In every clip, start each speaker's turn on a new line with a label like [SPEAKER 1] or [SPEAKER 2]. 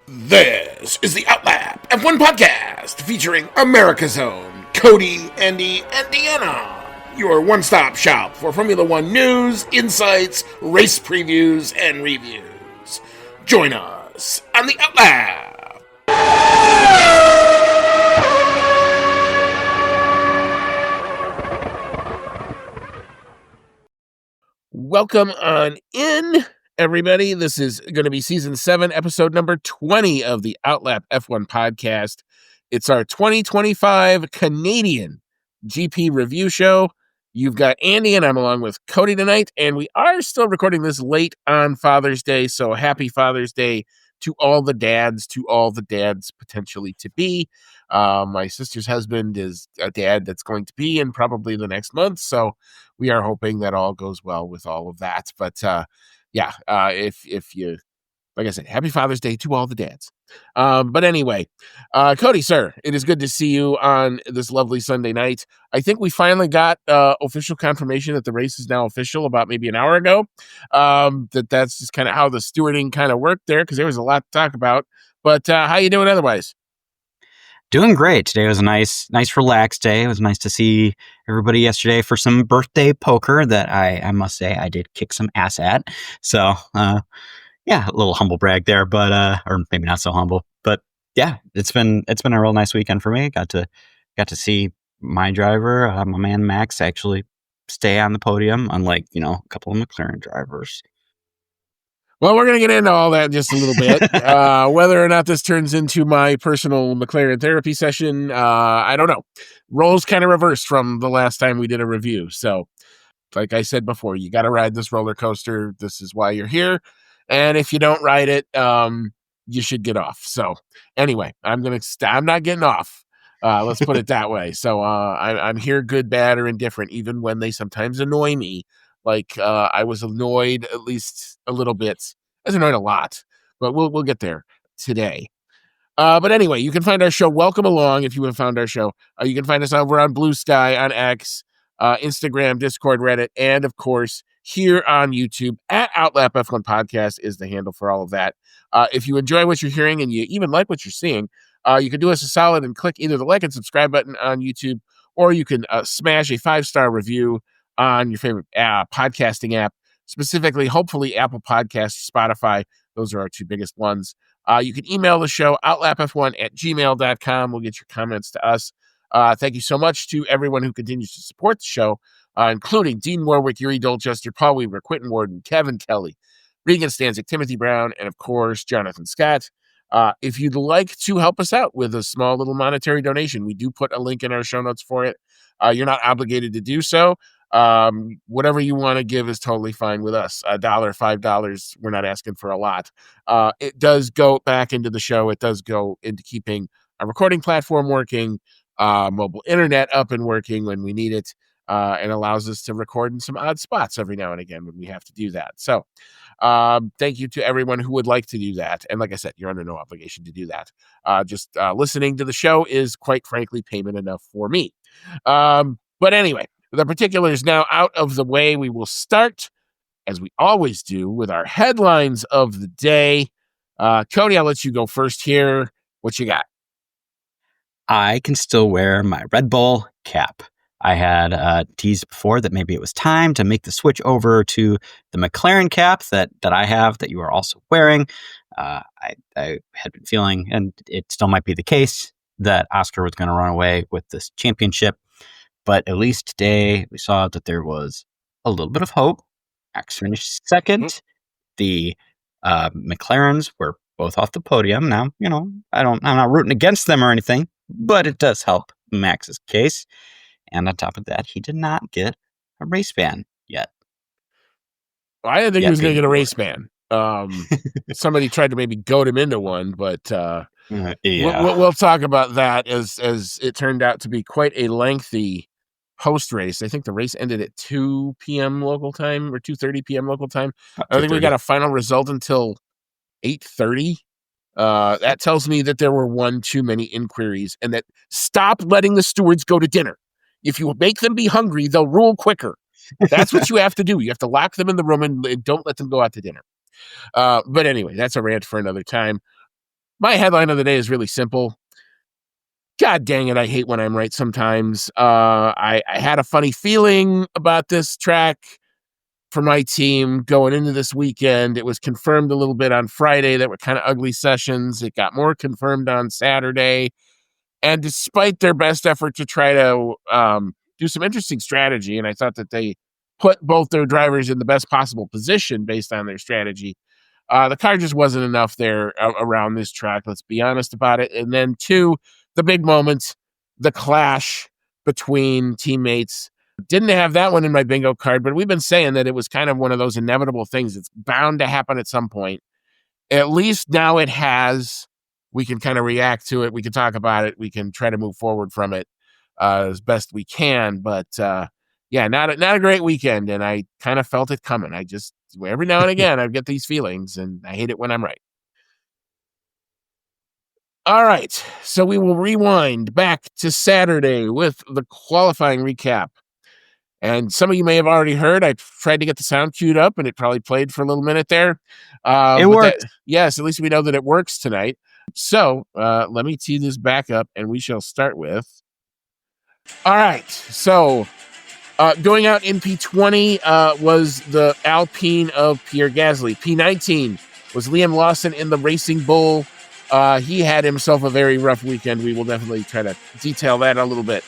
[SPEAKER 1] This is the Outlap F1 podcast featuring America's own Cody, Andy, and Deanna. Your one-stop shop for Formula One news, insights, race previews, and reviews. Join us on the Outlap. Welcome on in, everybody. This is going to be season 7, episode number 20 of the Outlap F1 podcast. It's our 2025 Canadian GP review show. You've got Andy and I'm along with Cody tonight, and we are still recording this late on Father's Day, so happy Father's Day to all the dads potentially to be. My sister's husband is a dad that's going to be in probably the next month, so we are hoping that all goes well with all of that. But if you, like I said, happy Father's Day to all the dads. But anyway, Cody, sir, it is good to see you on this lovely Sunday night. I think we finally got official confirmation that the race is now official about maybe an hour ago. That's just kind of how the stewarding kind of worked there, because there was a lot to talk about. But how you doing otherwise?
[SPEAKER 2] Doing great. Today was a nice relaxed day. It was nice to see everybody yesterday for some birthday poker that I must say I did kick some ass at. So, yeah, a little humble brag there, but or maybe not so humble. But yeah, it's been a real nice weekend for me. Got to see my driver, my man Max, actually stay on the podium, unlike a couple of McLaren drivers.
[SPEAKER 1] Well, we're going to get into all that in just a little bit. Whether or not this turns into my personal McLaren therapy session, I don't know. Roles kind of reversed from the last time we did a review. So, like I said before, you got to ride this roller coaster. This is why you're here. And if you don't ride it, you should get off. So, anyway, I'm not getting off. Let's put it that way. So, I'm here, good, bad, or indifferent, even when they sometimes annoy me. Like I was annoyed at least a little bit. I was annoyed a lot, but we'll get there today. But anyway, you can find our show. Welcome along if you have found our show. You can find us over on Blue Sky, on X, Instagram, Discord, Reddit, and of course here on YouTube at Outlap F1 Podcast is the handle for all of that. If you enjoy what you're hearing and you even like what you're seeing, you can do us a solid and click either the like and subscribe button on YouTube, or you can smash a 5-star review on your favorite podcasting app, specifically, hopefully, Apple Podcasts, Spotify. Those are our 2 biggest ones. You can email the show, outlapf1@gmail.com. We'll get your comments to us. Thank you so much to everyone who continues to support the show, including Dean Warwick, Yuri Dolchester, Paul Weaver, Quentin Warden, Kevin Kelly, Regan Stanzik, Timothy Brown, and, of course, Jonathan Scott. If you'd like to help us out with a small little monetary donation, we do put a link in our show notes for it. You're not obligated to do so. Whatever you want to give is totally fine with us. $1, $5. We're not asking for a lot. It does go back into the show. It does go into keeping a recording platform working, mobile internet up and working when we need it, and allows us to record in some odd spots every now and again when we have to do that. So, thank you to everyone who would like to do that. And like I said, you're under no obligation to do that. Just listening to the show is quite frankly payment enough for me. But anyway, the particulars now out of the way, we will start, as we always do, with our headlines of the day. Cody, I'll let you go first here. What you got?
[SPEAKER 2] I can still wear my Red Bull cap. I had teased before that maybe it was time to make the switch over to the McLaren cap that I have, that you are also wearing. I had been feeling, and it still might be the case, that Oscar was going to run away with this championship. But at least today we saw that there was a little bit of hope. Max finished second. The McLarens were both off the podium. Now, I'm not rooting against them or anything, but it does help Max's case. And on top of that, he did not get a race ban yet.
[SPEAKER 1] Well, I didn't think he was going to get a race ban. Somebody tried to maybe goad him into one, but we'll talk about that as it turned out to be quite a lengthy post race. I think the race ended at 2 p.m. local time or 2:30 p.m. local time. I don't think we got a final result until 8:30. That tells me that there were one too many inquiries, and that stop letting the stewards go to dinner. If you make them be hungry, they'll rule quicker. That's what you have to do. You have to lock them in the room and don't let them go out to dinner. But anyway, that's a rant for another time. my headline of the day is really simple. God dang it, I hate when I'm right sometimes. I had a funny feeling about this track for my team going into this weekend. It was confirmed a little bit on Friday that were kind of ugly sessions. It got more confirmed on Saturday. And despite their best effort to try to do some interesting strategy, and I thought that they put both their drivers in the best possible position based on their strategy, the car just wasn't enough there around this track. Let's be honest about it. And then two, the big moment, the clash between teammates. Didn't have that one in my bingo card, but we've been saying that it was kind of one of those inevitable things. It's bound to happen at some point. At least now it has. We can kind of react to it. We can talk about it. We can try to move forward from it as best we can. But yeah, not a great weekend, and I kind of felt it coming. I just every now and again I get these feelings, and I hate it when I'm right. All right, so we will rewind back to Saturday with the qualifying recap. And some of you may have already heard, I tried to get the sound queued up and it probably played for a little minute there.
[SPEAKER 2] It
[SPEAKER 1] But that,
[SPEAKER 2] worked.
[SPEAKER 1] yes, at least we know that it works tonight. So let me tee this back up and we shall start with. All right. So going out in P20 was the Alpine of Pierre Gasly. P19 was Liam Lawson in the Racing Bull. He had himself a very rough weekend. We will definitely try to detail that a little bit.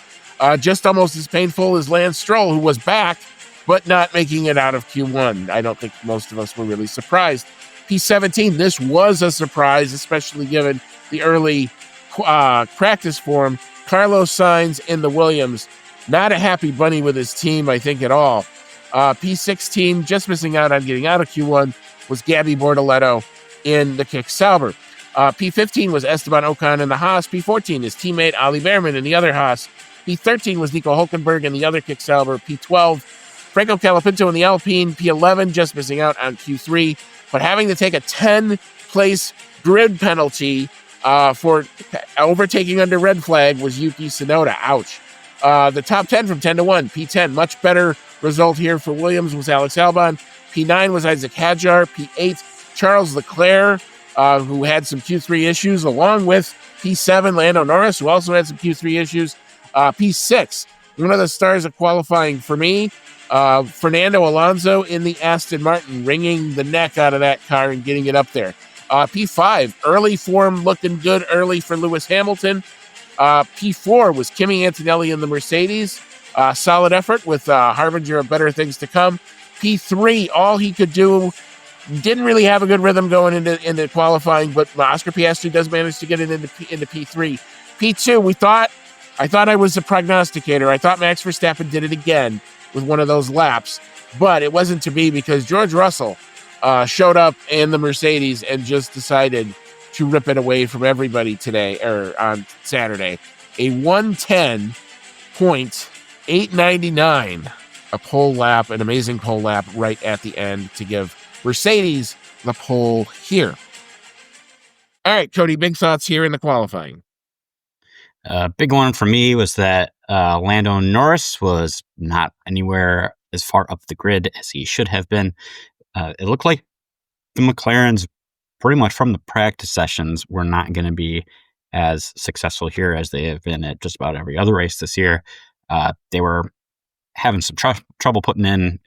[SPEAKER 1] Just almost as painful as Lance Stroll, who was back, but not making it out of Q1. I don't think most of us were really surprised. P17, this was a surprise, especially given the early practice form. Carlos Sainz in the Williams. Not a happy bunny with his team, I think, at all. P16, just missing out on getting out of Q1, was Gabby Bortoletto in the Kick Sauber. P15 was Esteban Ocon in the Haas. P14, his teammate Ali Behrman in the other Haas. P13 was Nico Hulkenberg in the other Kick Sauber. P12, Franco Colapinto in the Alpine. P11, just missing out on Q3, but having to take a 10-place grid penalty for overtaking under red flag was Yuki Tsunoda. Ouch. The top 10 from 10 to 1. P10, much better result here for Williams was Alex Albon. P9 was Isaac Hadjar. P8, Charles Leclerc, who had some Q3 issues, along with P7, Lando Norris, who also had some Q3 issues. P6, one of the stars of qualifying for me, Fernando Alonso in the Aston Martin, wringing the neck out of that car and getting it up there. P5, early form looking good early for Lewis Hamilton. P4 was Kimi Antonelli in the Mercedes. Solid effort with harbinger of better things to come. P3, all he could do. Didn't really have a good rhythm going into qualifying, but Oscar Piastri does manage to get it into P3. P2, I thought I was a prognosticator. I thought Max Verstappen did it again with one of those laps, but it wasn't to be because George Russell showed up in the Mercedes and just decided to rip it away from everybody today, or on Saturday. A 110.899, a pole lap, an amazing pole lap right at the end to give Mercedes the pole here. All right, Cody, big thoughts here in the qualifying.
[SPEAKER 2] Big one for me was that Lando Norris was not anywhere as far up the grid as he should have been. It looked like the McLarens, pretty much from the practice sessions, were not going to be as successful here as they have been at just about every other race this year. They were having some trouble putting in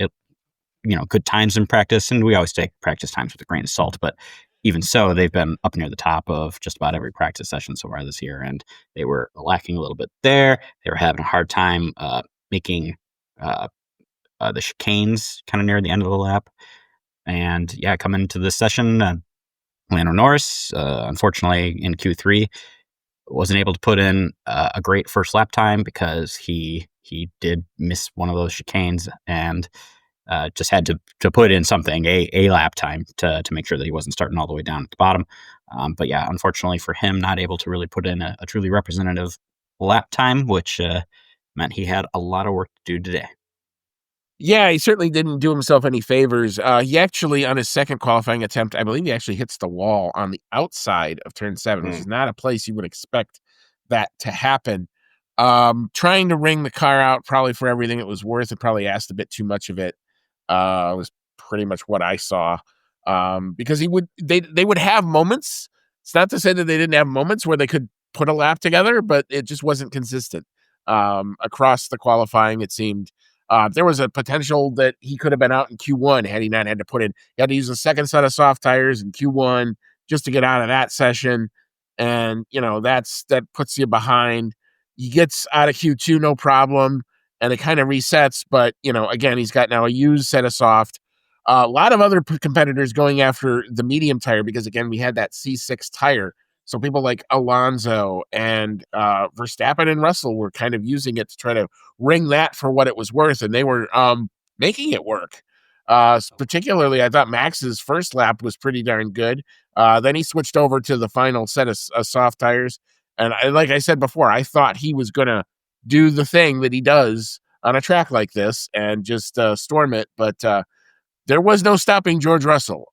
[SPEAKER 2] good times in practice, and we always take practice times with a grain of salt, but even so, they've been up near the top of just about every practice session so far this year, and they were lacking a little bit there. They were having a hard time making the chicanes kind of near the end of the lap. And yeah, coming into this session, Lando Norris, unfortunately in Q3, wasn't able to put in a great first lap time because he did miss one of those chicanes and just had to put in something, a lap time to make sure that he wasn't starting all the way down at the bottom. But yeah, unfortunately for him, not able to really put in a truly representative lap time, which meant he had a lot of work to do today.
[SPEAKER 1] Yeah, he certainly didn't do himself any favors. He actually, on his second qualifying attempt, I believe he actually hits the wall on the outside of turn 7, which is not a place you would expect that to happen. Trying to wring the car out probably for everything it was worth. It probably asked a bit too much of it. Was pretty much what I saw. Because they would have moments It's not to say that they didn't have moments where they could put a lap together, but it just wasn't consistent across the qualifying. It seemed there was a potential that he could have been out in Q1 had he not had to put in. He had to use a second set of soft tires in Q1 just to get out of that session, and that puts you behind. He gets out of Q2 no problem, and it kind of resets. But again, he's got now a used set of soft. A lot of other competitors going after the medium tire because, again, we had that C6 tire. So people like Alonso and Verstappen and Russell were kind of using it to try to ring that for what it was worth, and they were making it work. Particularly, I thought Max's first lap was pretty darn good. Then he switched over to the final set of soft tires. And like I said before, I thought he was going to do the thing that he does on a track like this and just storm it. But there was no stopping George Russell.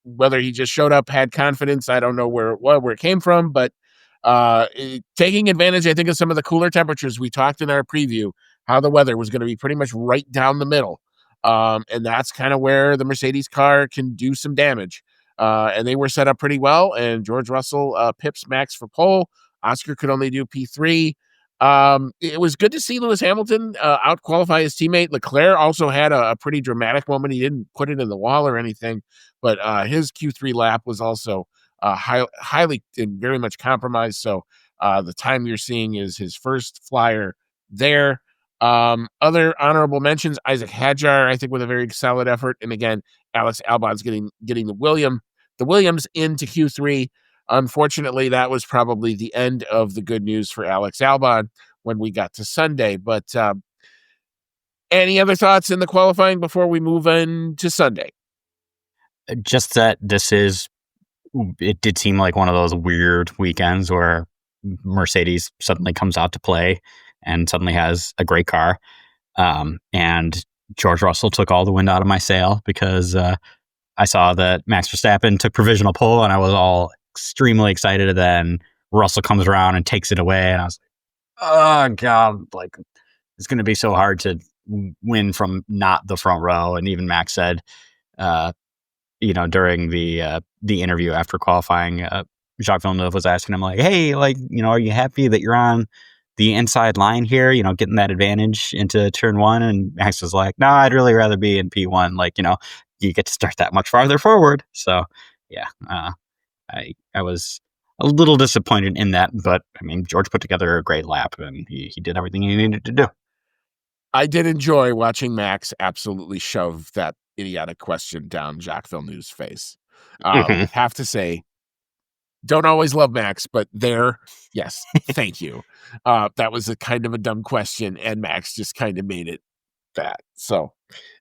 [SPEAKER 1] Whether he just showed up, had confidence, I don't know where it came from, but taking advantage, I think, of some of the cooler temperatures we talked in our preview, how the weather was going to be pretty much right down the middle. And that's kind of where the Mercedes car can do some damage. And they were set up pretty well, and George Russell pips Max for pole. Oscar could only do P3. It was good to see Lewis Hamilton out-qualify his teammate. Leclerc also had a pretty dramatic moment. He didn't put it in the wall or anything, but his Q3 lap was also highly and very much compromised. So the time you're seeing is his first flyer there. Other honorable mentions, Isaac Hadjar, I think, with a very solid effort. And again, Alex Albon's getting the Williams into Q3. Unfortunately, that was probably the end of the good news for Alex Albon when we got to Sunday. But any other thoughts in the qualifying before we move on to Sunday?
[SPEAKER 2] Just that it did seem like one of those weird weekends where Mercedes suddenly comes out to play and suddenly has a great car. And George Russell took all the wind out of my sail because I saw that Max Verstappen took provisional pole, and I was all extremely excited. And then Russell comes around and takes it away, and I was like, oh God, like it's going to be so hard to win from not the front row. And even Max said, during the interview after qualifying, Jacques Villeneuve was asking him like, hey, like, are you happy that you're on the inside line here, getting that advantage into turn one? And Max was like, no, I'd really rather be in P1. Like, you get to start that much farther forward. So yeah, I was a little disappointed in that, but I mean, George put together a great lap and he did everything he needed to do.
[SPEAKER 1] I did enjoy watching Max absolutely shove that idiotic question down Jacques Villeneuve's face. Have to say, don't always love Max, but yes, thank you. That was a kind of a dumb question, and Max just kind of made it that. So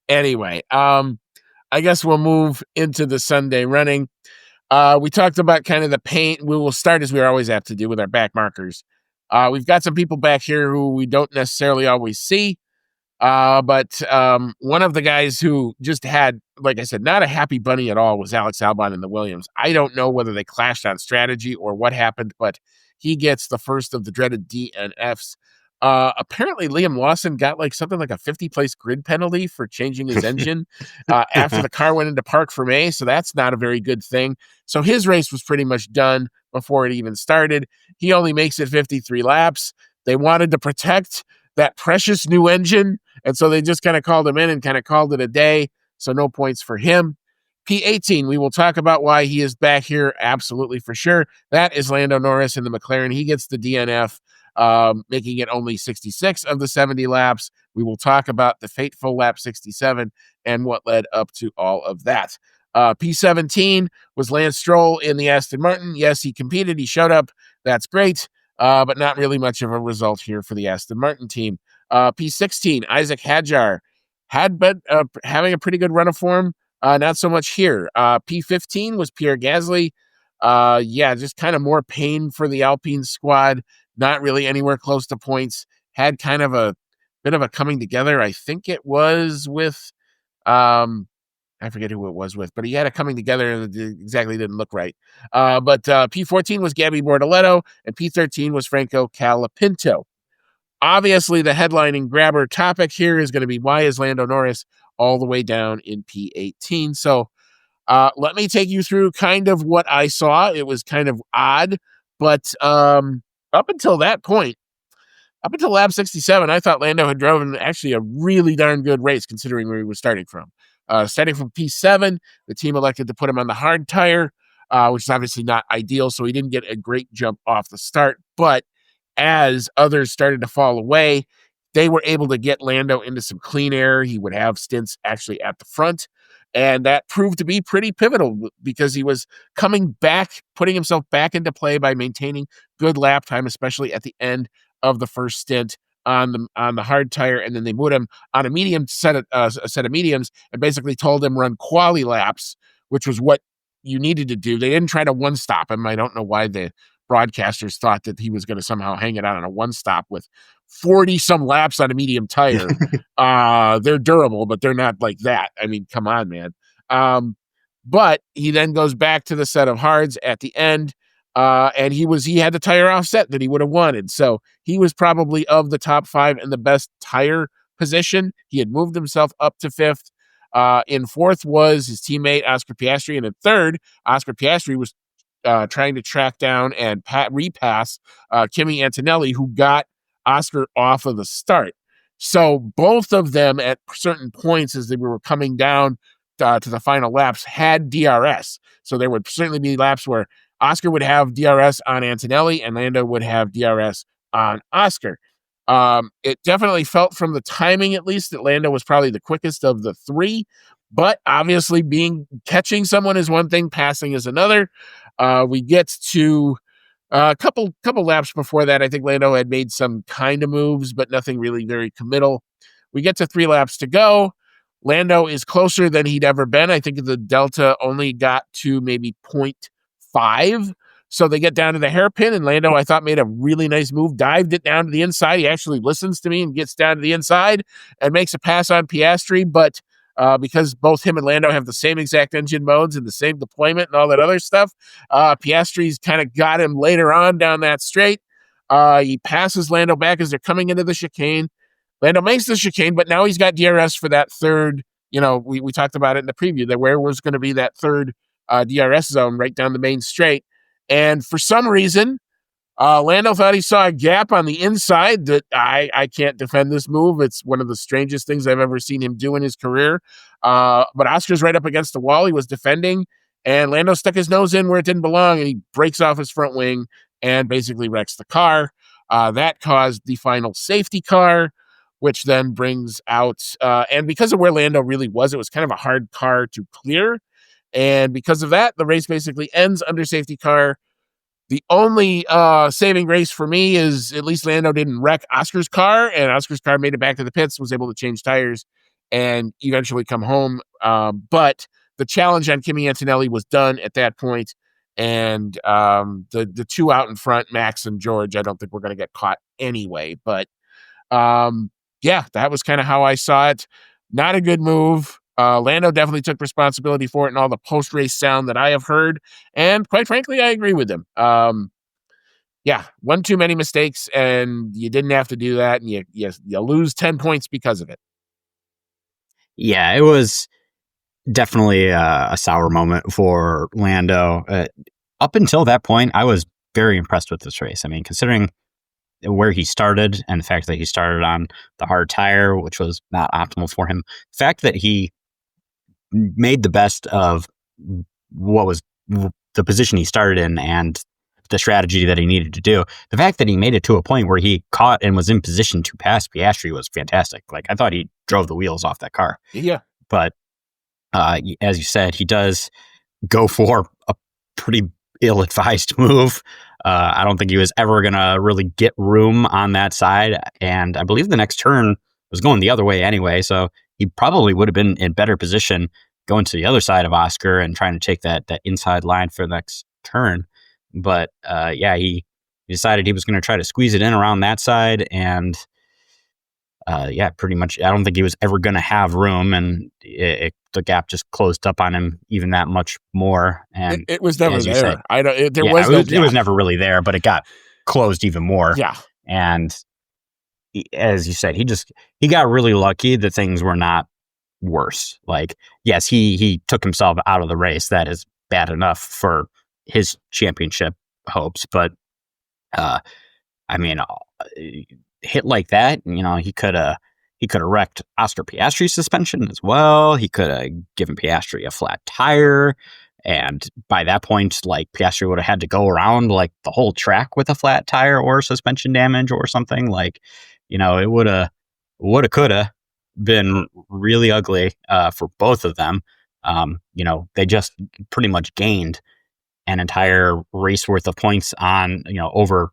[SPEAKER 1] anyway, I guess we'll move into the Sunday running. We talked about kind of the paint. We will start as we always have to do with our back markers. We've got some people back here who we don't necessarily always see. But one of the guys who just had, like I said, not a happy bunny at all was Alex Albon in the Williams. I don't know whether they clashed on strategy or what happened, but he gets the first of the dreaded DNFs. Apparently, Liam Lawson got something like a 50-place grid penalty for changing his engine after the car went into park for May, so that's not a very good thing. So his race was pretty much done before it even started. He only makes it 53 laps. They wanted to protect that precious new engine, and so they just kind of called him in and kind of called it a day, so no points for him. P18, we will talk about why he is back here, absolutely for sure. That is Lando Norris in the McLaren. He gets the DNF, making it only 66 of the 70 laps. We will talk about the fateful lap 67 and what led up to all of that. P17 was Lance Stroll in the Aston Martin. Yes, he competed. He showed up. That's great. But not really much of a result here for the Aston Martin team. P16, Isaac Hadjar had been having a pretty good run of form. Not so much here. P15 was Pierre Gasly. Just kind of more pain for the Alpine squad. Not really anywhere close to points. Had kind of a bit of a coming together. I think it was with, I forget who it was with, but he had a coming together and it exactly didn't look right. But P14 was Gabby Bortoletto, and P13 was Franco Colapinto. Obviously, the headlining grabber topic here is going to be why is Lando Norris all the way down in P18? So Let me take you through kind of what I saw. It was kind of odd, but up until that point, up until lap 67, I thought Lando had driven actually a really darn good race considering where he was starting from. Starting from P7, the team elected to put him on the hard tire, which is obviously not ideal, so he didn't get a great jump off the start. But as others started to fall away, they were able to get Lando into some clean air. He would have stints actually at the front. And that proved to be pretty pivotal because he was coming back, putting himself back into play by maintaining good lap time, especially at the end of the first stint on the hard tire, and then they put him on a medium set of a set of mediums, and basically told him run quali laps, which was what you needed to do. They didn't try to one stop him. I don't know why the broadcasters thought that he was going to somehow hang it out on a one stop with 40 some laps on a medium tire. They're durable, but they're not like that. I mean, come on, man. But he then goes back to the set of hards at the end. And he had the tire offset that he would have wanted. So he was probably of the top 5 in the best tire position. He had moved himself up to 5th. In 4th was his teammate Oscar Piastri, and in 3rd, Oscar Piastri was trying to track down and repass Kimi Antonelli, who got Oscar off of the start. So both of them at certain points as they were coming down to the final laps had DRS. So there would certainly be laps where Oscar would have DRS on Antonelli and Lando would have DRS on Oscar. It definitely felt from the timing, at least, that Lando was probably the quickest of the 3, but obviously catching someone is one thing, passing is another. We get to a couple laps before that. I think Lando had made some kind of moves, but nothing really very committal. We get to 3 laps to go. Lando is closer than he'd ever been. I think the delta only got to maybe 0.5. So they get down to the hairpin, and Lando, I thought, made a really nice move, dived it down to the inside. He actually listens to me and gets down to the inside and makes a pass on Piastri. But because both him and Lando have the same exact engine modes and the same deployment and all that other stuff, Piastri's kind of got him later on down that straight. He passes Lando back as they're coming into the chicane. Lando makes the chicane, but now he's got DRS for that third. We talked about it in the preview, that where was going to be that third DRS zone right down the main straight. And for some reason, Lando thought he saw a gap on the inside that I can't defend this move. It's one of the strangest things I've ever seen him do in his career. But Oscar's right up against the wall. He was defending, and Lando stuck his nose in where it didn't belong, and he breaks off his front wing and basically wrecks the car. That caused the final safety car, which then brings out, and because of where Lando really was, it was kind of a hard car to clear. And because of that, the race basically ends under safety car. The only saving grace for me is at least Lando didn't wreck Oscar's car, and Oscar's car made it back to the pits, was able to change tires, and eventually come home. But the challenge on Kimi Antonelli was done at that point, and the 2 out in front, Max and George, I don't think we're going to get caught anyway. But yeah, that was kind of how I saw it. Not a good move. Lando definitely took responsibility for it and all the post-race sound that I have heard. And quite frankly, I agree with him. Yeah, one too many mistakes, and you didn't have to do that, and you lose 10 points because of it.
[SPEAKER 2] Yeah, it was definitely a sour moment for Lando. Up until that point, I was very impressed with this race. I mean, considering where he started and the fact that he started on the hard tire, which was not optimal for him, the fact that he made the best of what was the position he started in and the strategy that he needed to do. The fact that he made it to a point where he caught and was in position to pass Piastri was fantastic. Like, I thought he drove the wheels off that car.
[SPEAKER 1] Yeah.
[SPEAKER 2] But as you said, he does go for a pretty ill-advised move. I don't think he was ever going to really get room on that side. And I believe the next turn was going the other way anyway. So he probably would have been in better position going to the other side of Oscar and trying to take that inside line for the next turn. But yeah, he decided he was going to try to squeeze it in around that side. And yeah, pretty much, I don't think he was ever going to have room. And the gap just closed up on him even that much more. And
[SPEAKER 1] it was never there.
[SPEAKER 2] Said, it was never really there, but it got closed even more.
[SPEAKER 1] Yeah.
[SPEAKER 2] And as you said, he got really lucky that things were not worse. Like, yes, he took himself out of the race. That is bad enough for his championship hopes, but I mean, hit like that, he could have wrecked Oscar Piastri's suspension as well. He could have given Piastri a flat tire, and by that point, like, Piastri would have had to go around like the whole track with a flat tire or suspension damage or something. Like, it could have been really ugly for both of them. They just pretty much gained an entire race worth of points on over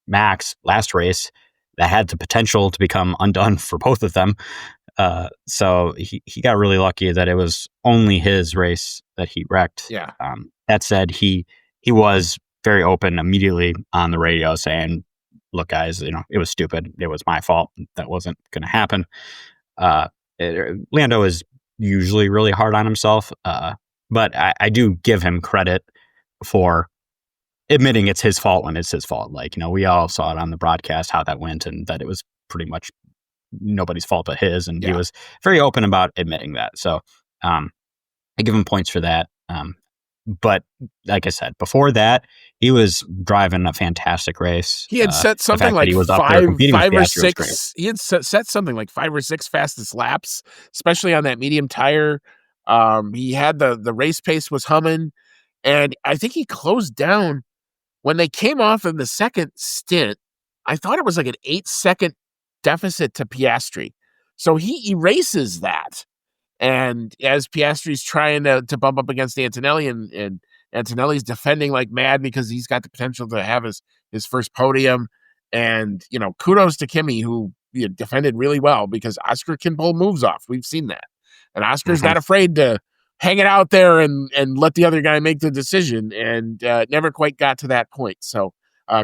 [SPEAKER 2] Max last race that had the potential to become undone for both of them. So he got really lucky that it was only his race that he wrecked.
[SPEAKER 1] Yeah.
[SPEAKER 2] That said, he was very open immediately on the radio saying, "Look, guys, it was stupid. It was my fault. That wasn't going to happen." Lando is usually really hard on himself, but I do give him credit for admitting it's his fault when it's his fault. Like, we all saw it on the broadcast how that went, and that it was pretty much nobody's fault but his. And he was very open about admitting that. So I give him points for that. But like I said, before that, he was driving a fantastic race.
[SPEAKER 1] He had set something like five or six. He had set something like 5 or 6 fastest laps, especially on that medium tire. He had the race pace was humming, and I think he closed down when they came off in the second stint. I thought it was like an 8-second deficit to Piastri, so he erases that. And as Piastri's trying to bump up against Antonelli, and Antonelli's defending like mad because he's got the potential to have his first podium. And, kudos to Kimi, who defended really well, because Oscar can pull moves off. We've seen that. And Oscar's not afraid to hang it out there and let the other guy make the decision, and never quite got to that point. So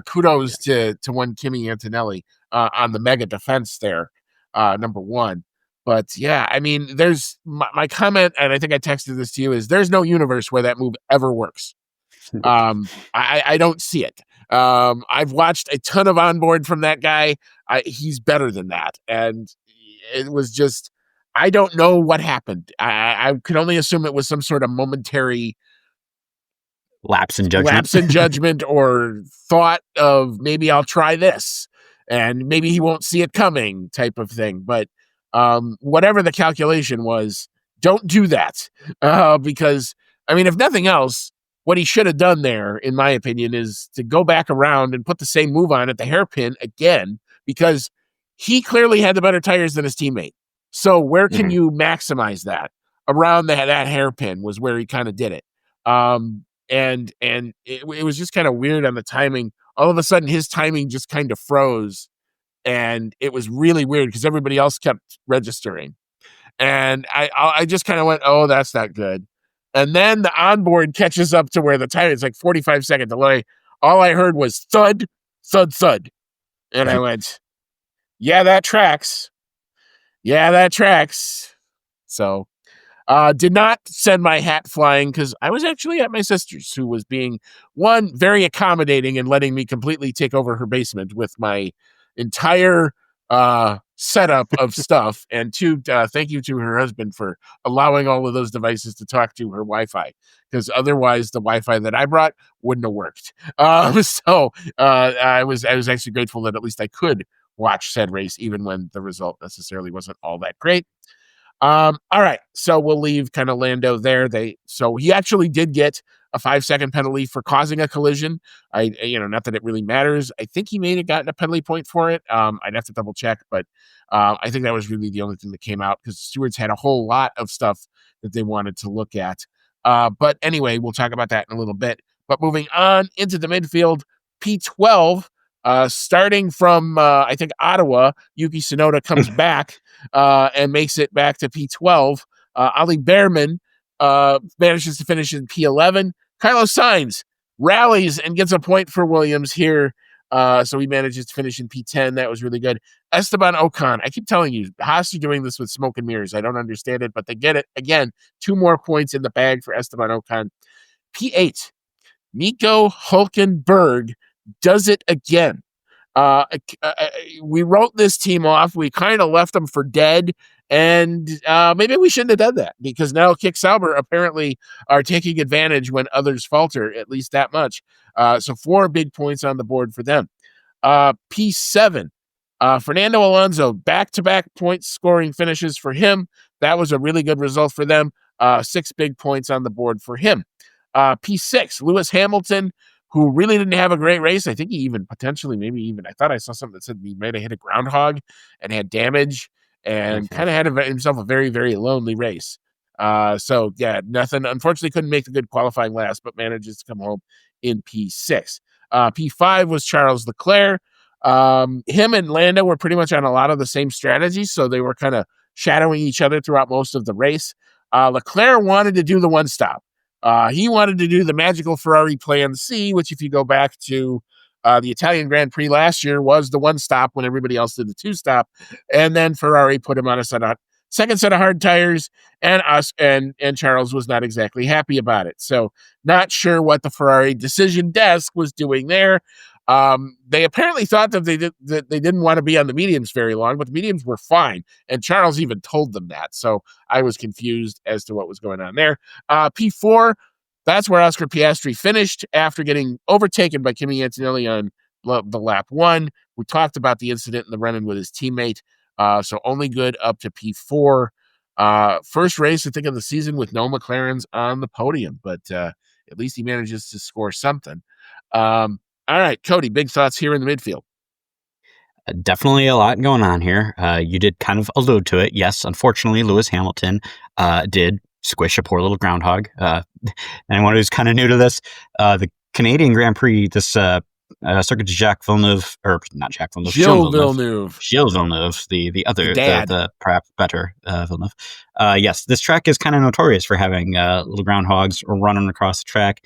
[SPEAKER 1] kudos to one Kimi Antonelli on the mega defense there, number one. But yeah, I mean, there's my comment, and I think I texted this to you, is there's no universe where that move ever works. I don't see it. I've watched a ton of onboard from that guy. He's better than that. And it was just, I don't know what happened. I could only assume it was some sort of momentary
[SPEAKER 2] lapse in judgment
[SPEAKER 1] or thought of, maybe I'll try this and maybe he won't see it coming type of thing. But whatever the calculation was, don't do that. Because, I mean, if nothing else, what he should have done there, in my opinion, is to go back around and put the same move on at the hairpin again, because he clearly had the better tires than his teammate. So where can you maximize that? Around that hairpin was where he kind of did it. And it was just kind of weird on the timing. All of a sudden, his timing just kind of froze. And it was really weird because everybody else kept registering. And I just kind of went, oh, that's not good. And then the onboard catches up to where the tire is like 45-second delay. All I heard was thud, thud, thud. And I went, yeah, that tracks. Yeah, that tracks. So did not send my hat flying, because I was actually at my sister's, who was being, one, very accommodating and letting me completely take over her basement with my entire setup of stuff, and two, thank you to her husband for allowing all of those devices to talk to her Wi-Fi, because otherwise the Wi-Fi that I brought wouldn't have worked. So I was actually grateful that at least I could watch said race, even when the result necessarily wasn't all that great. All right, so we'll leave kind of Lando there. So he actually did get a 5-second penalty for causing a collision. Not that it really matters. I think he may have gotten a penalty point for it. I'd have to double check, but I think that was really the only thing that came out, because the stewards had a whole lot of stuff that they wanted to look at. But anyway, we'll talk about that in a little bit. But moving on into the midfield, P12. Starting from, I think, Ottawa, Yuki Tsunoda comes back and makes it back to P12. Ali Behrman manages to finish in P11. Carlos Sainz rallies and gets a point for Williams here. So he manages to finish in P10. That was really good. Esteban Ocon. I keep telling you, Haas are doing this with smoke and mirrors. I don't understand it, but they get it. Again, 2 more points in the bag for Esteban Ocon. P8. Nico Hülkenberg does it again. We wrote this team off. We kind of left them for dead, And maybe we shouldn't have done that, because now Kick Sauber apparently are taking advantage when others falter, at least that much. So 4 big points on the board for them. P7, Fernando Alonso, back-to-back point scoring finishes for him. That was a really good result for them. 6 big points on the board for him. P6, Lewis Hamilton, who really didn't have a great race. I think he even potentially, I thought I saw something that said he might have hit a groundhog and had damage, and kind of had himself a very, very lonely race. So yeah, nothing. Unfortunately, couldn't make the good qualifying last, but manages to come home in P6. P5 was Charles Leclerc. Him and Lando were pretty much on a lot of the same strategies, so they were kind of shadowing each other throughout most of the race. Leclerc wanted to do the one stop. He wanted to do the magical Ferrari Plan C, which, if you go back to the Italian Grand Prix last year, was the one stop when everybody else did the two stop. And then Ferrari put him on a second set of hard tires, and Charles was not exactly happy about it. So not sure what the Ferrari decision desk was doing there. They apparently thought that they didn't want to be on the mediums very long, but the mediums were fine. And Charles even told them that. So I was confused as to what was going on there. P4, that's where Oscar Piastri finished after getting overtaken by Kimi Antonelli on the lap 1. We talked about the incident in the run-in with his teammate. So only good up to P4. First race, I think, of the season with no McLarens on the podium, but at least he manages to score something. All right, Cody, big thoughts here in the midfield.
[SPEAKER 2] Definitely a lot going on here. You did kind of allude to it. Yes, unfortunately, Lewis Hamilton did squish a poor little groundhog. Anyone who's kind of new to this, the Canadian Grand Prix, this Circuit de Jacques Villeneuve, or not Jacques Villeneuve,
[SPEAKER 1] Gilles Villeneuve.
[SPEAKER 2] Gilles Villeneuve, the other, the perhaps better Villeneuve. Yes, this track is kind of notorious for having little groundhogs running across the track.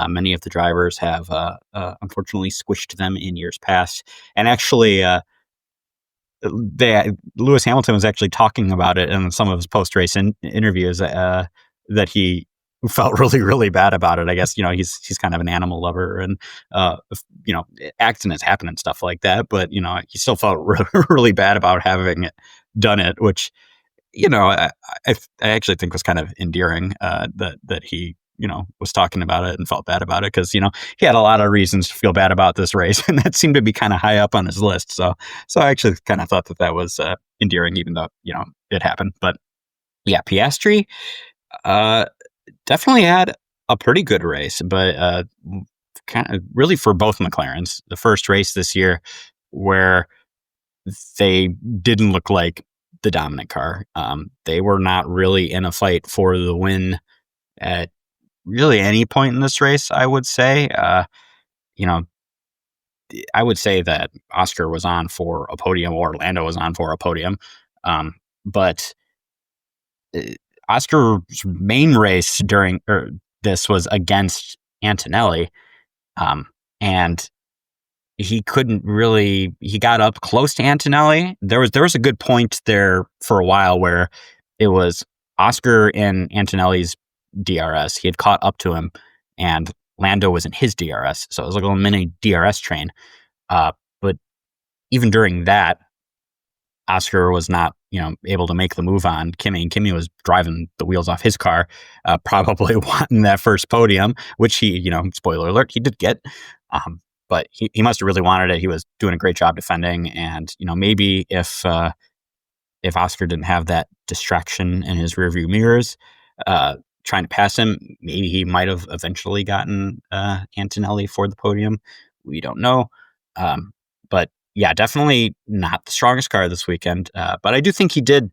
[SPEAKER 2] Many of the drivers have unfortunately squished them in years past. And actually, Lewis Hamilton was actually talking about it in some of his post-race interviews that he felt really, really bad about it. I guess, he's kind of an animal lover, and, accidents happen and stuff like that. But, he still felt really bad about having done it, which, I actually think was kind of endearing that he was talking about it and felt bad about it, because, he had a lot of reasons to feel bad about this race, and that seemed to be kind of high up on his list. So I actually kind of thought that was endearing, even though, it happened. But yeah, Piastri definitely had a pretty good race, but kind of really for both McLarens, the first race this year where they didn't look like the dominant car. They were not really in a fight for the win at really any point in this race, I would say. I would say that Oscar was on for a podium, or Lando was on for a podium. But Oscar's main race during this was against Antonelli. And he couldn't really, he got up close to Antonelli. There was a good point there for a while where it was Oscar in Antonelli's DRS. He had caught up to him, and Lando was in his DRS. So it was like a little mini DRS train. But even during that, Oscar was not, able to make the move on Kimi. And Kimi was driving the wheels off his car, probably wanting that first podium, which he, spoiler alert, he did get. But he must have really wanted it. He was doing a great job defending. And, maybe if Oscar didn't have that distraction in his rearview mirrors, trying to pass him, maybe he might have eventually gotten Antonelli for the podium. We don't know. But yeah, definitely not the strongest car this weekend. But I do think he did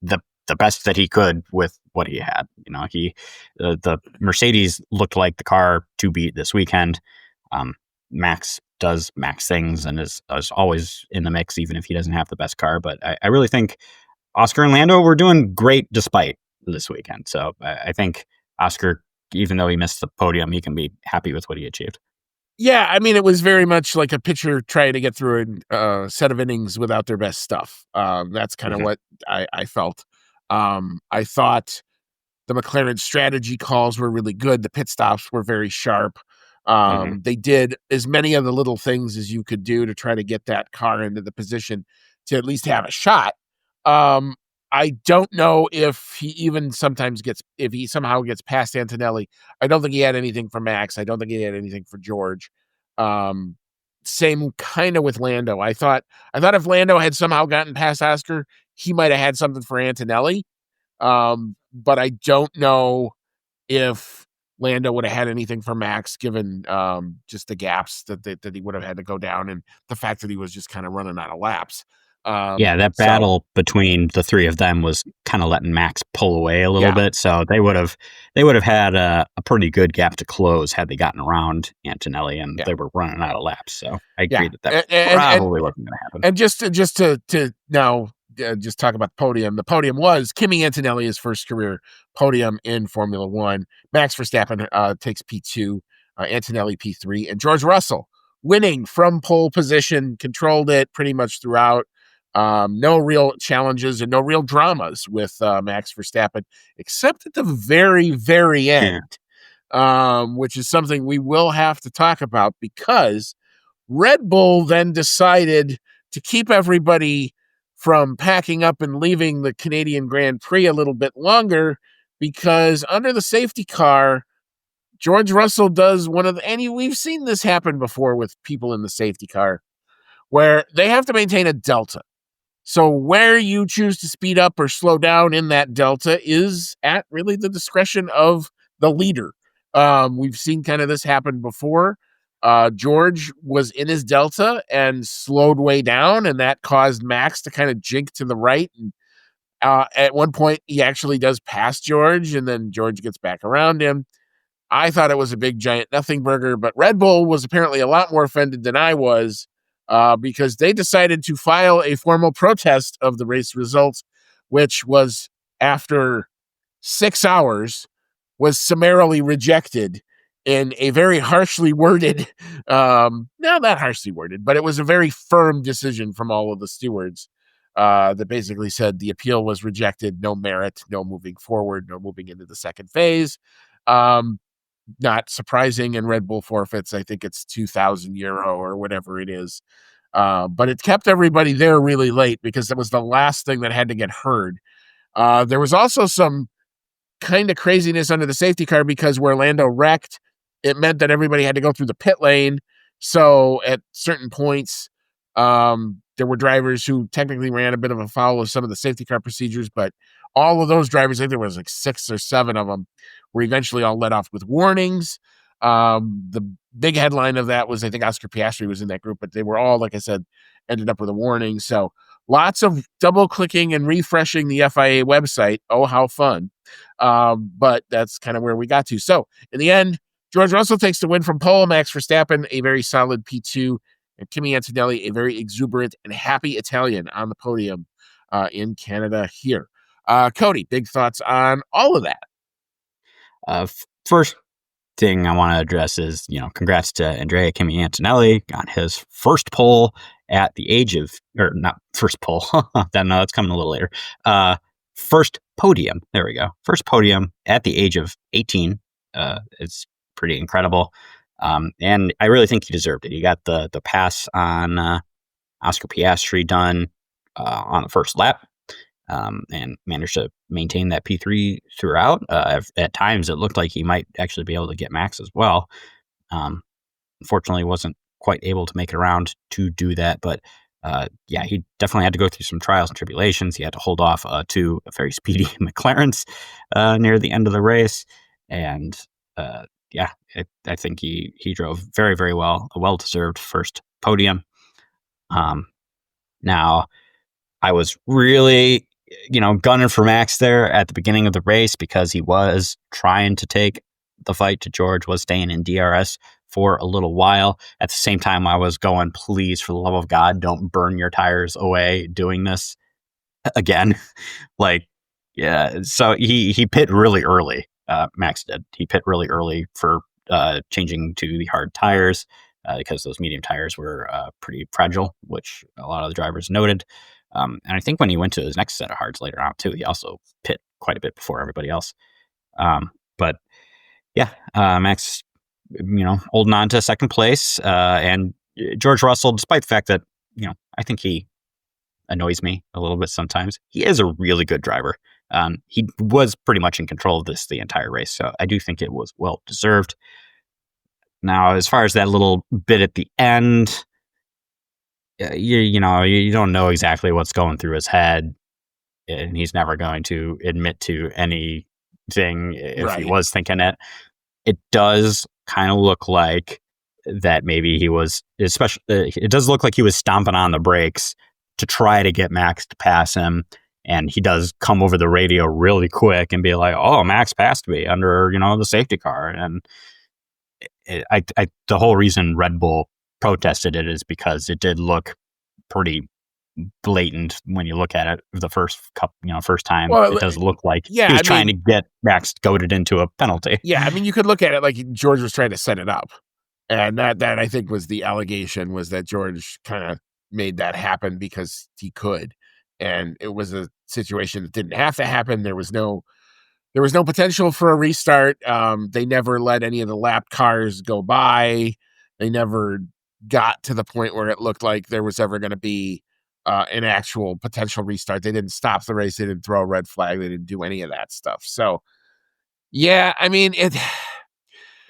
[SPEAKER 2] the best that he could with what he had. The Mercedes looked like the car to beat this weekend. Max does Max things and is always in the mix, even if he doesn't have the best car. But I really think Oscar and Lando were doing great despite this weekend. So I think Oscar, even though he missed the podium, he can be happy with what he achieved.
[SPEAKER 1] Yeah, I mean, it was very much like a pitcher trying to get through a set of innings without their best stuff. That's kind of what I felt. I thought the McLaren strategy calls were really good. The pit stops were very sharp. They did as many of the little things as you could do to try to get that car into the position to at least have a shot. I don't know if he even sometimes if he somehow gets past Antonelli. I don't think he had anything for Max. I don't think he had anything for George. Um, Same kind of with Lando. I thought if Lando had somehow gotten past Oscar, he might have had something for Antonelli. But I don't know if Lando would have had anything for Max, given just the gaps that he would have had to go down, and the fact that he was just kind of running out of laps.
[SPEAKER 2] Yeah, that
[SPEAKER 1] So
[SPEAKER 2] battle between the three of them was kind of letting Max pull away a little
[SPEAKER 1] yeah,
[SPEAKER 2] bit. So they would have had a pretty good gap to close had they gotten around Antonelli, and
[SPEAKER 1] yeah,
[SPEAKER 2] they were running out of laps. So I
[SPEAKER 1] yeah,
[SPEAKER 2] agree that
[SPEAKER 1] and
[SPEAKER 2] probably wasn't going to happen.
[SPEAKER 1] And just to now just talk about the podium. The podium was Kimi Antonelli's first career podium in Formula One. Max Verstappen takes P2, Antonelli P3, and George Russell winning from pole position, controlled it pretty much throughout. No real challenges and no real dramas with Max Verstappen, except at the very, very
[SPEAKER 2] Yeah,
[SPEAKER 1] end, which is something we will have to talk about because Red Bull then decided to keep everybody from packing up and leaving the Canadian Grand Prix a little bit longer because under the safety car, George Russell does and we've seen this happen before with people in the safety car where they have to maintain a delta. So where you choose to speed up or slow down in that delta is at really the discretion of the leader. We've seen kind of this happen before. George was in his delta and slowed way down, and that caused Max to kind of jink to the right. And at one point, he actually does pass George, and then George gets back around him. I thought it was a big giant nothing burger, but Red Bull was apparently a lot more offended than I was because they decided to file a formal protest of the race results, which was after 6 hours, was summarily rejected in a very harshly worded, not that harshly worded, but it was a very firm decision from all of the stewards that basically said the appeal was rejected, no merit, no moving forward, no moving into the second phase. Um, Not surprising, and Red Bull forfeits, I think it's €2,000 or whatever it is. But it kept everybody there really late because it was the last thing that had to get heard. There was also some kind of craziness under the safety car because where Lando wrecked, it meant that everybody had to go through the pit lane. So at certain points, there were drivers who technically ran a bit of a foul of some of the safety car procedures, but all of those drivers, I think there was like 6 or 7 of them, were eventually all let off with warnings. The big headline of that was I think Oscar Piastri was in that group, but they were all, like I said, ended up with a warning. So lots of double clicking and refreshing the FIA website. Oh, how fun. But that's kind of where we got to. So in the end, George Russell takes the win from pole. Max Verstappen, a very solid P2, and Kimi Antonelli, a very exuberant and happy Italian on the podium in Canada here. Cody, big thoughts on all of that.
[SPEAKER 2] First thing I want to address is, congrats to Andrea Kimi Antonelli on his first pole at the age of, or not first pole. That's coming a little later. First podium. There we go. First podium at the age of 18. It's pretty incredible. And I really think he deserved it. He got the pass on Oscar Piastri done on the first lap. And managed to maintain that P3 throughout. At times, it looked like he might actually be able to get Max as well. Unfortunately, wasn't quite able to make it around to do that. But he definitely had to go through some trials and tribulations. He had to hold off two very speedy McLarens near the end of the race. And I think he drove very, very well, a well-deserved first podium. Now, I was really gunning for Max there at the beginning of the race because he was trying to take the fight to George, was staying in DRS for a little while. At the same time, I was going, please, for the love of God, don't burn your tires away doing this again. So he pit really early. Max did. He pit really early for changing to the hard tires because those medium tires were pretty fragile, which a lot of the drivers noted. And I think when he went to his next set of hards later on too, he also pit quite a bit before everybody else. Max, holding on to second place, and George Russell, despite the fact that I think he annoys me a little bit sometimes. He is a really good driver. He was pretty much in control of this the entire race, so I do think it was well deserved. Now, as far as that little bit at the end, you don't know exactly what's going through his head, and he's never going to admit to anything if he
[SPEAKER 1] Right.
[SPEAKER 2] was thinking it. It does kind of look like that maybe he was, especially, it does look like he was stomping on the brakes to try to get Max to pass him. And he does come over the radio really quick and be like, "Oh, Max passed me under, the safety car." And the whole reason Red Bull protested it is because it did look pretty blatant when you look at it the first time.
[SPEAKER 1] Well,
[SPEAKER 2] It does look like
[SPEAKER 1] yeah,
[SPEAKER 2] he was
[SPEAKER 1] I
[SPEAKER 2] trying
[SPEAKER 1] mean,
[SPEAKER 2] to get Max goaded into a penalty.
[SPEAKER 1] yeah, I mean, you could look at it like George was trying to set it up, and that I think was the allegation, was that George kind of made that happen because he could, and it was a situation that didn't have to happen. There was no potential for a restart. They never let any of the lap cars go by. They never got to the point where it looked like there was ever going to be an actual potential restart. They didn't stop the race. They didn't throw a red flag. They didn't do any of that stuff. So, yeah, I mean,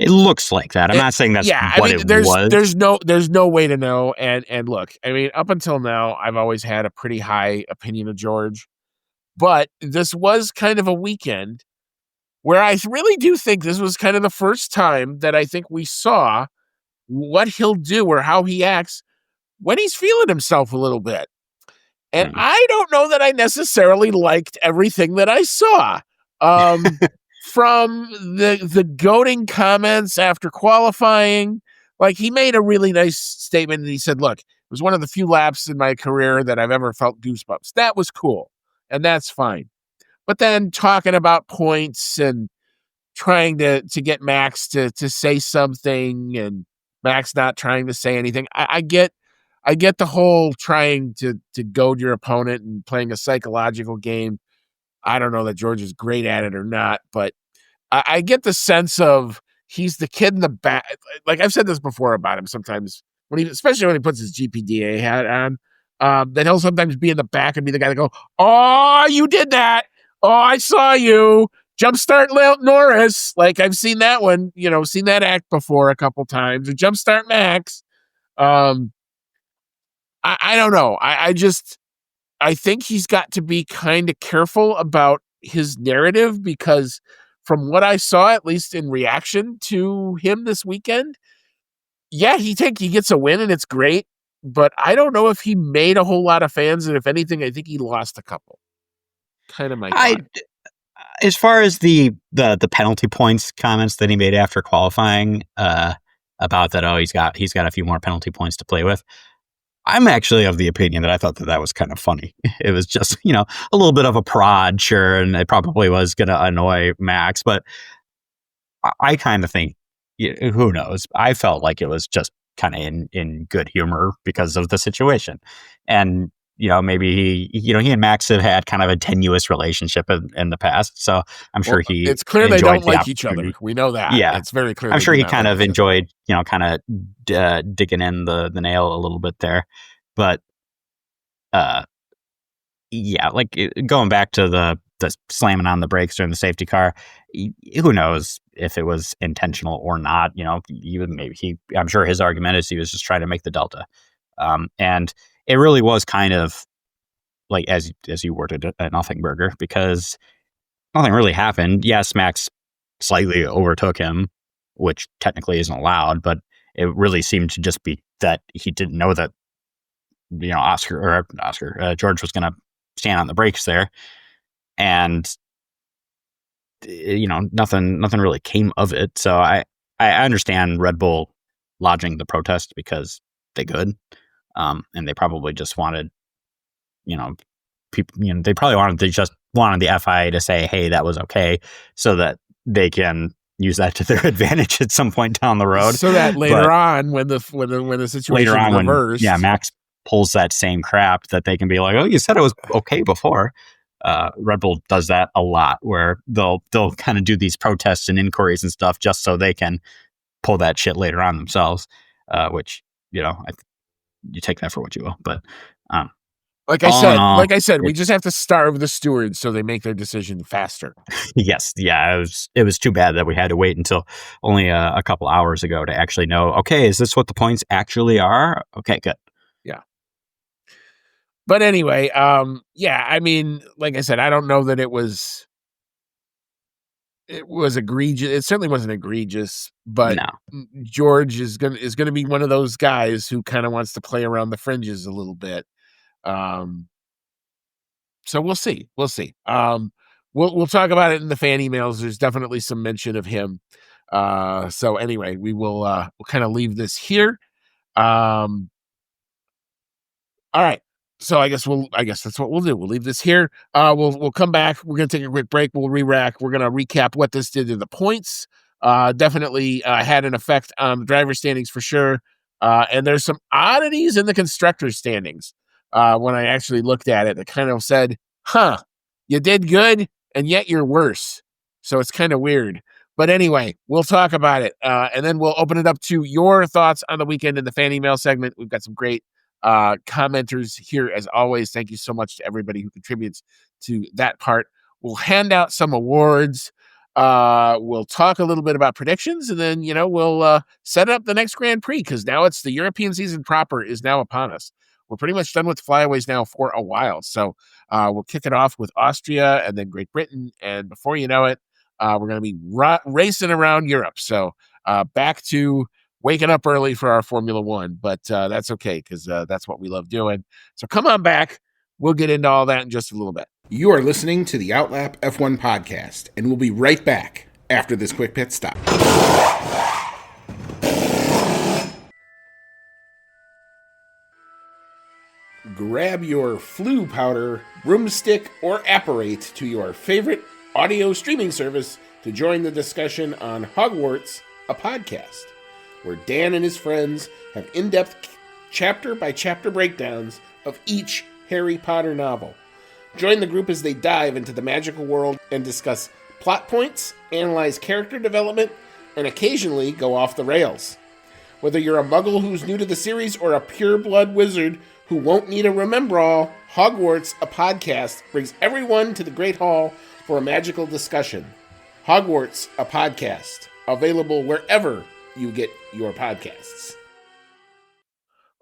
[SPEAKER 2] It looks like that. I'm not saying that's
[SPEAKER 1] yeah, I
[SPEAKER 2] what
[SPEAKER 1] mean,
[SPEAKER 2] it was.
[SPEAKER 1] there's no way to know. And look, I mean, up until now, I've always had a pretty high opinion of George, but this was kind of a weekend where I really do think this was kind of the first time that I think we saw what he'll do or how he acts when he's feeling himself a little bit. And
[SPEAKER 2] Mm.
[SPEAKER 1] I don't know that I necessarily liked everything that I saw. From the goading comments after qualifying, like, he made a really nice statement, and he said, "Look, it was one of the few laps in my career that I've ever felt goosebumps." That was cool, and that's fine. But then talking about points and trying to get Max to say something, and Max not trying to say anything. I get the whole trying to goad your opponent and playing a psychological game. I don't know that George is great at it or not, but I get the sense of he's the kid in the back. Like, I've said this before about him sometimes, especially when he puts his GPDA hat on, that he'll sometimes be in the back and be the guy that go, "Oh, you did that. Oh, I saw you. Jumpstart Norris." Like, I've seen that one, seen that act before a couple times. Or Jumpstart Max. Um, I don't know. I think he's got to be kind of careful about his narrative, because from what I saw, at least in reaction to him this weekend, yeah, he gets a win and it's great, but I don't know if he made a whole lot of fans, and if anything, I think he lost a couple. Kind of my thought.
[SPEAKER 2] As far as the penalty points comments that he made after qualifying, about that, he's got a few more penalty points to play with. I'm actually of the opinion that I thought that was kind of funny. It was just, a little bit of a prod, sure, and it probably was going to annoy Max, but I kind of think, who knows? I felt like it was just kind of in good humor because of the situation. And, maybe he and Max have had kind of a tenuous relationship in the past. So I'm sure
[SPEAKER 1] it's clear they don't like each other.
[SPEAKER 2] opportunity.
[SPEAKER 1] We know that.
[SPEAKER 2] Yeah.
[SPEAKER 1] It's very clear.
[SPEAKER 2] I'm sure he kind of enjoyed, kind of digging in the nail a little bit there. But, yeah, like going back to the slamming on the brakes during the safety car, who knows if it was intentional or not? I'm sure his argument is he was just trying to make the delta, and it really was kind of like as you worded it, a nothing burger, because nothing really happened. Yes, Max slightly overtook him, which technically isn't allowed, but it really seemed to just be that he didn't know that George was going to stand on the brakes there, and nothing really came of it. So I understand Red Bull lodging the protest because they could, and they probably just wanted, people, they probably wanted the FIA to say, hey, that was okay, so that they can use that to their advantage at some point down the road.
[SPEAKER 1] So that later on, when the situation later on, reversed,
[SPEAKER 2] when Max pulls that same crap, that they can be like, oh, you said it was okay before. Red Bull does that a lot, where they'll kind of do these protests and inquiries and stuff just so they can pull that shit later on themselves, which, you take that for what you will. But
[SPEAKER 1] Like
[SPEAKER 2] All in all,
[SPEAKER 1] I said, we just have to starve the stewards so they make their decision faster.
[SPEAKER 2] yes, yeah, it was too bad that we had to wait until only a couple hours ago to actually know. Okay, is this what the points actually are? Okay, good.
[SPEAKER 1] Yeah. But anyway, yeah, I mean, like I said, I don't know that it was egregious. It certainly wasn't egregious, but
[SPEAKER 2] No,
[SPEAKER 1] George is gonna be one of those guys who kind of wants to play around the fringes a little bit. Um, so we'll see. We'll see. We'll talk about it in the fan emails. There's definitely some mention of him. So anyway, we'll kind of leave this here. Um, all right. So I guess that's what we'll do. We'll leave this here. We'll come back. We're gonna take a quick break. We'll re-rack. We're gonna recap what this did to the points. Definitely had an effect on the driver standings for sure. And there's some oddities in the constructor standings. When I actually looked at it, it kind of said, "Huh, you did good, and yet you're worse." So it's kind of weird. But anyway, we'll talk about it, and then we'll open it up to your thoughts on the weekend in the fan email segment. We've got some great commenters here as always. Thank you so much to everybody who contributes to that part. We'll hand out some awards. We'll talk a little bit about predictions, and then we'll set up the next Grand Prix, because now it's the European season proper is now upon us. We're pretty much done with flyaways now for a while, so we'll kick it off with Austria and then Great Britain, and before you know it, we're going to be racing around Europe. So back to waking up early for our Formula One, but that's okay, because that's what we love doing. So come on back. We'll get into all that in just a little bit.
[SPEAKER 3] You are listening to the Outlap F1 podcast, and we'll be right back after this quick pit stop. Grab your flu powder, broomstick, or apparate to your favorite audio streaming service to join the discussion on Hogwarts, a podcast, where Dan and his friends have in-depth chapter-by-chapter breakdowns of each Harry Potter novel. Join the group as they dive into the magical world and discuss plot points, analyze character development, and occasionally go off the rails. Whether you're a muggle who's new to the series or a pure-blood wizard who won't need a remember-all, Hogwarts, a podcast, brings everyone to the Great Hall for a magical discussion. Hogwarts, a podcast, available wherever you get your podcasts.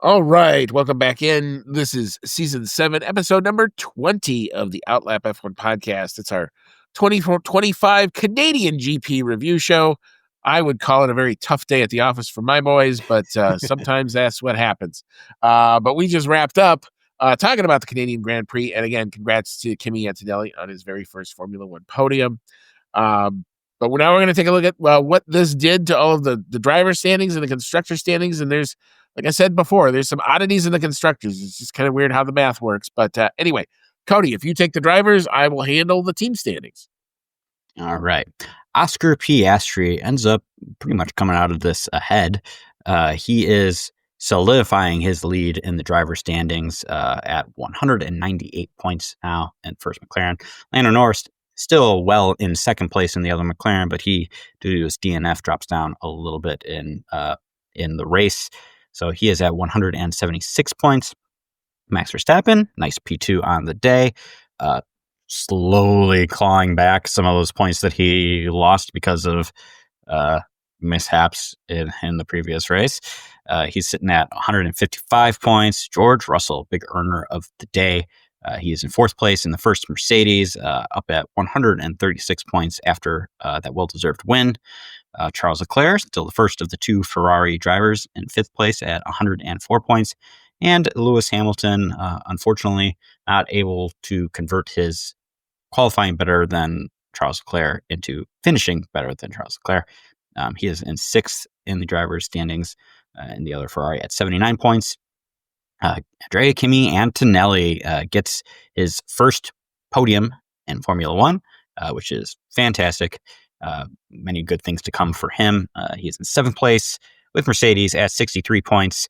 [SPEAKER 1] All right, welcome back in. This is season 7, episode number 20 of the Outlap F1 podcast. It's our 24-25 Canadian GP review show. I would call it a very tough day at the office for my boys, but sometimes that's what happens. But we just wrapped up talking about the Canadian Grand Prix, and again, congrats to Kimi Antonelli on his very first Formula One podium. But now we're going to take a look at what this did to all of the driver standings and the constructor standings. And there's, like I said before, there's some oddities in the constructors. It's just kind of weird how the math works. But anyway, Cody, if you take the drivers, I will handle the team standings.
[SPEAKER 2] all right. Oscar Piastri ends up pretty much coming out of this ahead. He is solidifying his lead in the driver standings at 198 points now in first McLaren. Lando Norris still well in second place in the other McLaren, but he, due to his DNF, drops down a little bit in the race. So he is at 176 points. Max Verstappen, nice P2 on the day. Slowly clawing back some of those points that he lost because of mishaps in the previous race. He's sitting at 155 points. George Russell, big earner of the day. He is in fourth place in the first Mercedes, up at 136 points after that well-deserved win. Charles Leclerc, still the first of the two Ferrari drivers, in fifth place at 104 points. And Lewis Hamilton, unfortunately, not able to convert his qualifying better than Charles Leclerc into finishing better than Charles Leclerc. He is in sixth in the driver's standings, in the other Ferrari at 79 points. Andrea Kimi Antonelli gets his first podium in Formula One, which is fantastic. Many good things to come for him. He is in seventh place with Mercedes at 63 points.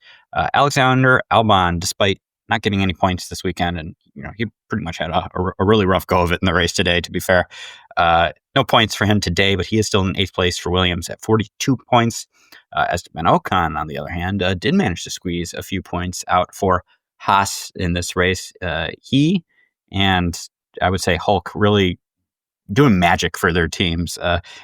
[SPEAKER 2] Alexander Albon, despite not getting any points this weekend, and he pretty much had a really rough go of it in the race today, to be fair. No points for him today, but he is still in eighth place for Williams at 42 points. Esteban Ocon, on the other hand, did manage to squeeze a few points out for Haas in this race. He and I would say Hulk really doing magic for their teams,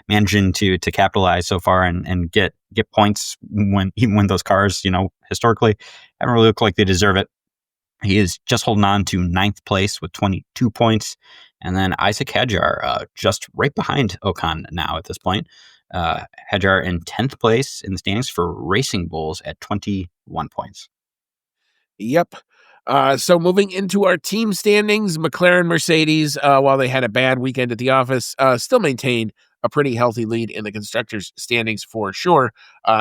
[SPEAKER 2] managing to capitalize so far and get points when even when those cars, historically haven't really looked like they deserve it. He is just holding on to 9th place with 22 points. And then Isaac Hadjar, just right behind Ocon now at this point. Hadjar in 10th place in the standings for Racing Bulls at 21 points.
[SPEAKER 1] Yep. So moving into our team standings, McLaren, Mercedes, while they had a bad weekend at the office, still maintained a pretty healthy lead in the constructors' standings for sure.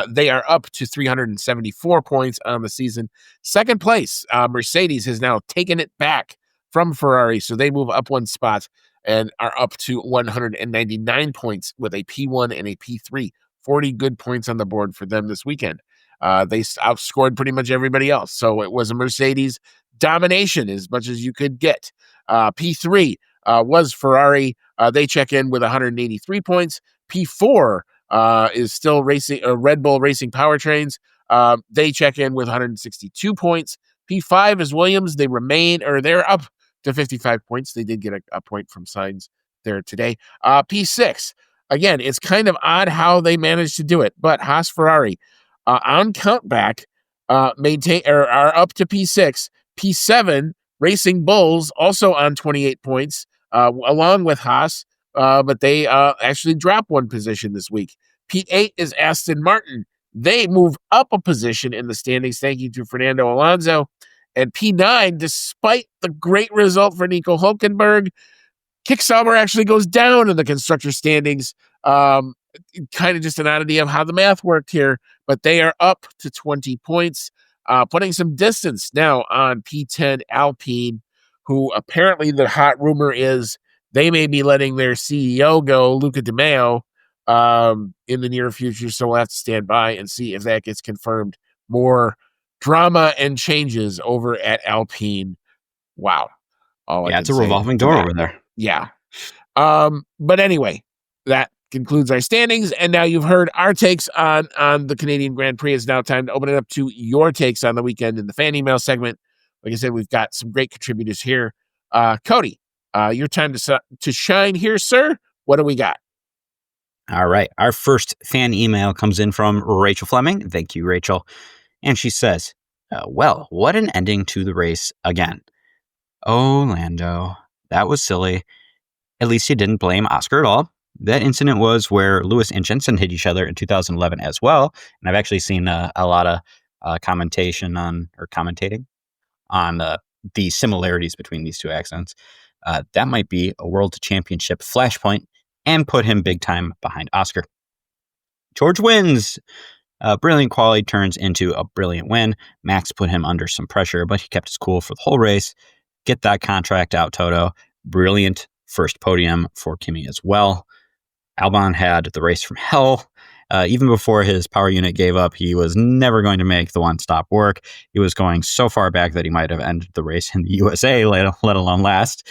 [SPEAKER 1] They are up to 374 points on the season. Second place, Mercedes has now taken it back from Ferrari, so they move up one spot and are up to 199 points with a P1 and a P3. 40 good points on the board for them this weekend. They outscored pretty much everybody else. So it was a Mercedes domination as much as you could get. P3 was Ferrari. They check in with 183 points. P4 is still Red Bull Racing Powertrains. They check in with 162 points. P5 is Williams. They're up to 55 points. They did get a point from Sainz there today. P6, again, it's kind of odd how they managed to do it, but Haas Ferrari, on countback, are up to P6. P7, Racing Bulls, also on 28 points, along with Haas, but they actually drop one position this week. P8 is Aston Martin. They move up a position in the standings, thank you to Fernando Alonso. And P9, despite the great result for Nico Hülkenberg, Kick Sauber actually goes down in the constructor standings. Kind of just an oddity of how the math worked here, but they are up to 20 points, putting some distance now on P10 Alpine, who apparently the hot rumor is they may be letting their CEO go, Luca Di Maio, in the near future. So we'll have to stand by and see if that gets confirmed. More drama and changes over at Alpine. Wow.
[SPEAKER 2] It's a revolving door over there.
[SPEAKER 1] Yeah. But anyway, that concludes our standings. And now you've heard our takes on the Canadian Grand Prix. It's now time to open it up to your takes on the weekend in the fan email segment. Like I said, we've got some great contributors here. Cody, your time to shine here, sir. What do we got?
[SPEAKER 2] All right. Our first fan email comes in from Rachel Fleming. Thank you, Rachel. And she says, well, what an ending to the race again. Oh, Lando, that was silly. At least you didn't blame Oscar at all. That incident was where Lewis and Jensen hit each other in 2011 as well. And I've actually seen a lot of commentating on the similarities between these two accidents. That might be a world championship flashpoint and put him big time behind Oscar. George wins. Brilliant quality turns into a brilliant win. Max put him under some pressure, but he kept his cool for the whole race. Get that contract out, Toto. Brilliant first podium for Kimi as well. Albon had the race from hell. Even before his power unit gave up, he was never going to make the one-stop work. He was going so far back that he might have ended the race in the USA, let alone last.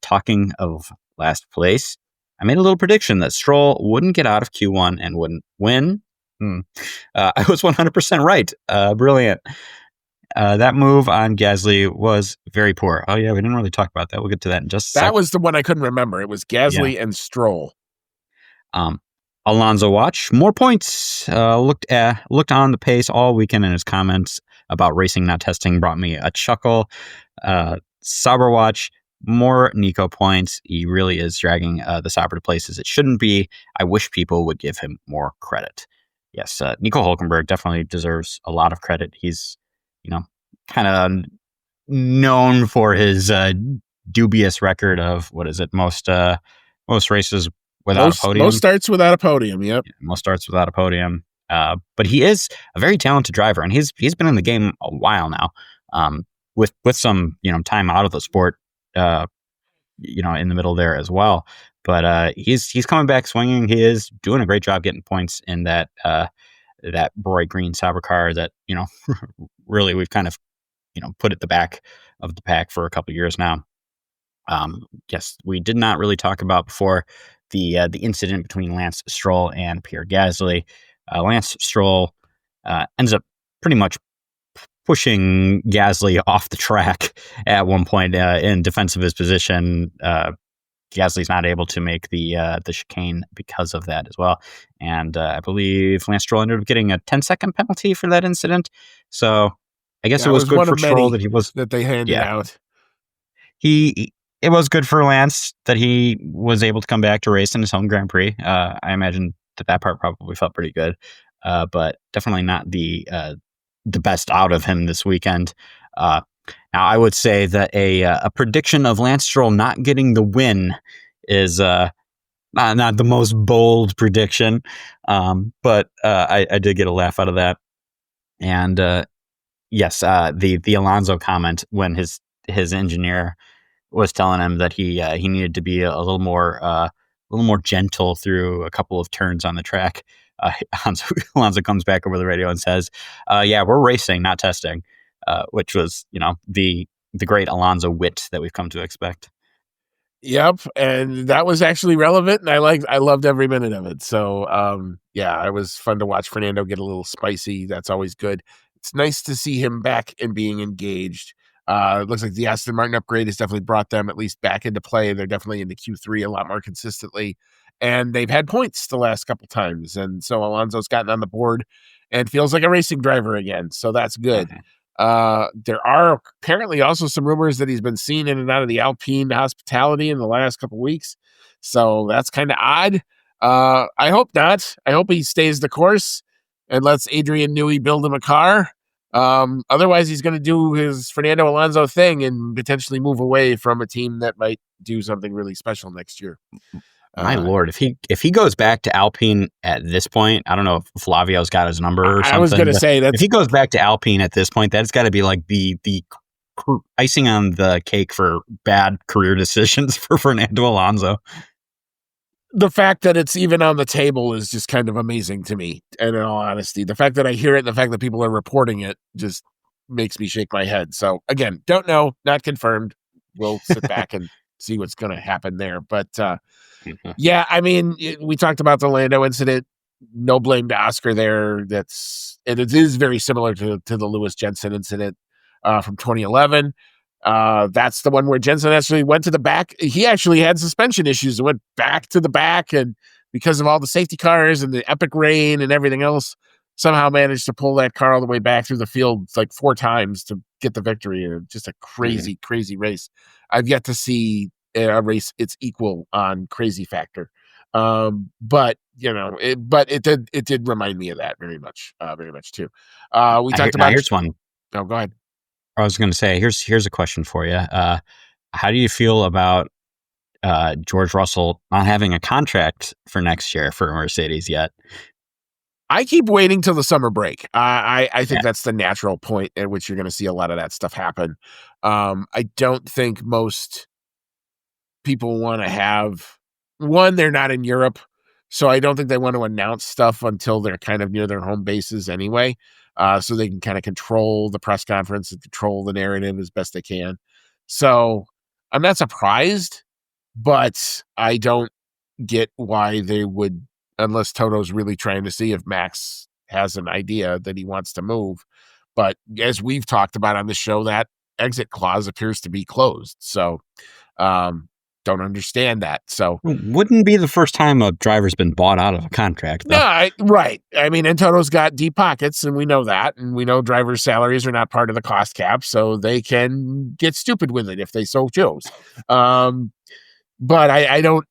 [SPEAKER 2] Talking of last place, I made a little prediction that Stroll wouldn't get out of Q1 and wouldn't win. I was 100% right. Brilliant. That move on Gasly was very poor. Oh, yeah, we didn't really talk about that. We'll get to that in just a second.
[SPEAKER 1] That was the one I couldn't remember. It was Gasly and Stroll.
[SPEAKER 2] Alonso watch, more points. Looked on the pace all weekend, and his comments about racing, not testing, brought me a chuckle. Sauber watch, more Nico points. He really is dragging the Sauber to places it shouldn't be. I wish people would give him more credit. Yes, Nico Hülkenberg definitely deserves a lot of credit. He's, kind of known for his dubious record of most races without a podium.
[SPEAKER 1] Most starts without a podium. Yep.
[SPEAKER 2] Yeah, most starts without a podium. But he is a very talented driver, and he's been in the game a while now. With some time out of the sport, in the middle there as well. But he's coming back swinging. He is doing a great job getting points in that bright green Sauber car that really we've kind of put at the back of the pack for a couple of years now. Yes, we did not really talk about before the incident between Lance Stroll and Pierre Gasly. Lance Stroll ends up pretty much pushing Gasly off the track at one point in defense of his position. Gasly's not able to make the chicane because of that as well. And I believe Lance Stroll ended up getting a 10-second penalty for that incident. So I guess
[SPEAKER 1] That
[SPEAKER 2] it was good
[SPEAKER 1] one
[SPEAKER 2] for
[SPEAKER 1] of
[SPEAKER 2] Stroll
[SPEAKER 1] many
[SPEAKER 2] that he was.
[SPEAKER 1] that they handed out.
[SPEAKER 2] It was good for Lance that he was able to come back to race in his home Grand Prix. I imagine that part probably felt pretty good, but definitely not the best out of him this weekend. Now, I would say that a prediction of Lance Stroll not getting the win is not the most bold prediction, but I did get a laugh out of that. And yes, the Alonso comment when his engineer was telling him that he needed to be a little more gentle through a couple of turns on the track. Alonso comes back over the radio and says, "Yeah, we're racing, not testing," which was the great Alonso wit that we've come to expect.
[SPEAKER 1] Yep, and that was actually relevant, and I loved every minute of it. So, yeah, it was fun to watch Fernando get a little spicy. That's always good. It's nice to see him back and being engaged. It looks like the Aston Martin upgrade has definitely brought them at least back into play. They're definitely into Q3 a lot more consistently, and they've had points the last couple times. And so Alonso's gotten on the board and feels like a racing driver again. So that's good. There are apparently also some rumors that he's been seen in and out of the Alpine hospitality in the last couple weeks. So that's kind of odd. I hope not. I hope he stays the course and lets Adrian Newey build him a car. Otherwise, he's going to do his Fernando Alonso thing and potentially move away from a team that might do something really special next year.
[SPEAKER 2] My Lord, if he goes back to Alpine at this point, I don't know if Flavio's got his number or something.
[SPEAKER 1] I was going to say that
[SPEAKER 2] if he goes back to Alpine at this point, that's got to be like the icing on the cake for bad career decisions for Fernando Alonso.
[SPEAKER 1] The fact that it's even on the table is just kind of amazing to me. And in all honesty, the fact that I hear it and the fact that people are reporting it just makes me shake my head. So again, don't know, not confirmed. We'll sit back and see what's going to happen there. But yeah, I mean, we talked about the Lando incident. No blame to Oscar there. And it is very similar to the Lewis Jensen incident from 2011. That's the one where Jensen actually went to the back. He actually had suspension issues and went back to the back, and because of all the safety cars and the epic rain and everything else, somehow managed to pull that car all the way back through the field like 4 times to get the victory. Just a crazy, crazy race. I've yet to see a race its equal on crazy factor. But it did remind me of that very much too. We talked about.
[SPEAKER 2] Here's one.
[SPEAKER 1] Oh, go ahead.
[SPEAKER 2] I was going to say, here's a question for you. How do you feel about George Russell not having a contract for next year for Mercedes yet?
[SPEAKER 1] I keep waiting till the summer break. I think that's the natural point at which you're going to see a lot of that stuff happen. I don't think most people want to have one. They're not in Europe, so I don't think they want to announce stuff until they're kind of near their home bases anyway. So they can kind of control the press conference and control the narrative as best they can. So I'm not surprised, but I don't get why they would, unless Toto's really trying to see if Max has an idea that he wants to move. But as we've talked about on the show, that exit clause appears to be closed. So don't understand that. So
[SPEAKER 2] wouldn't be the first time a driver's been bought out of a contract, though.
[SPEAKER 1] No, right. I mean, and Toto's got deep pockets, and we know that, and we know drivers' salaries are not part of the cost cap, so they can get stupid with it if they so chose. But I don't.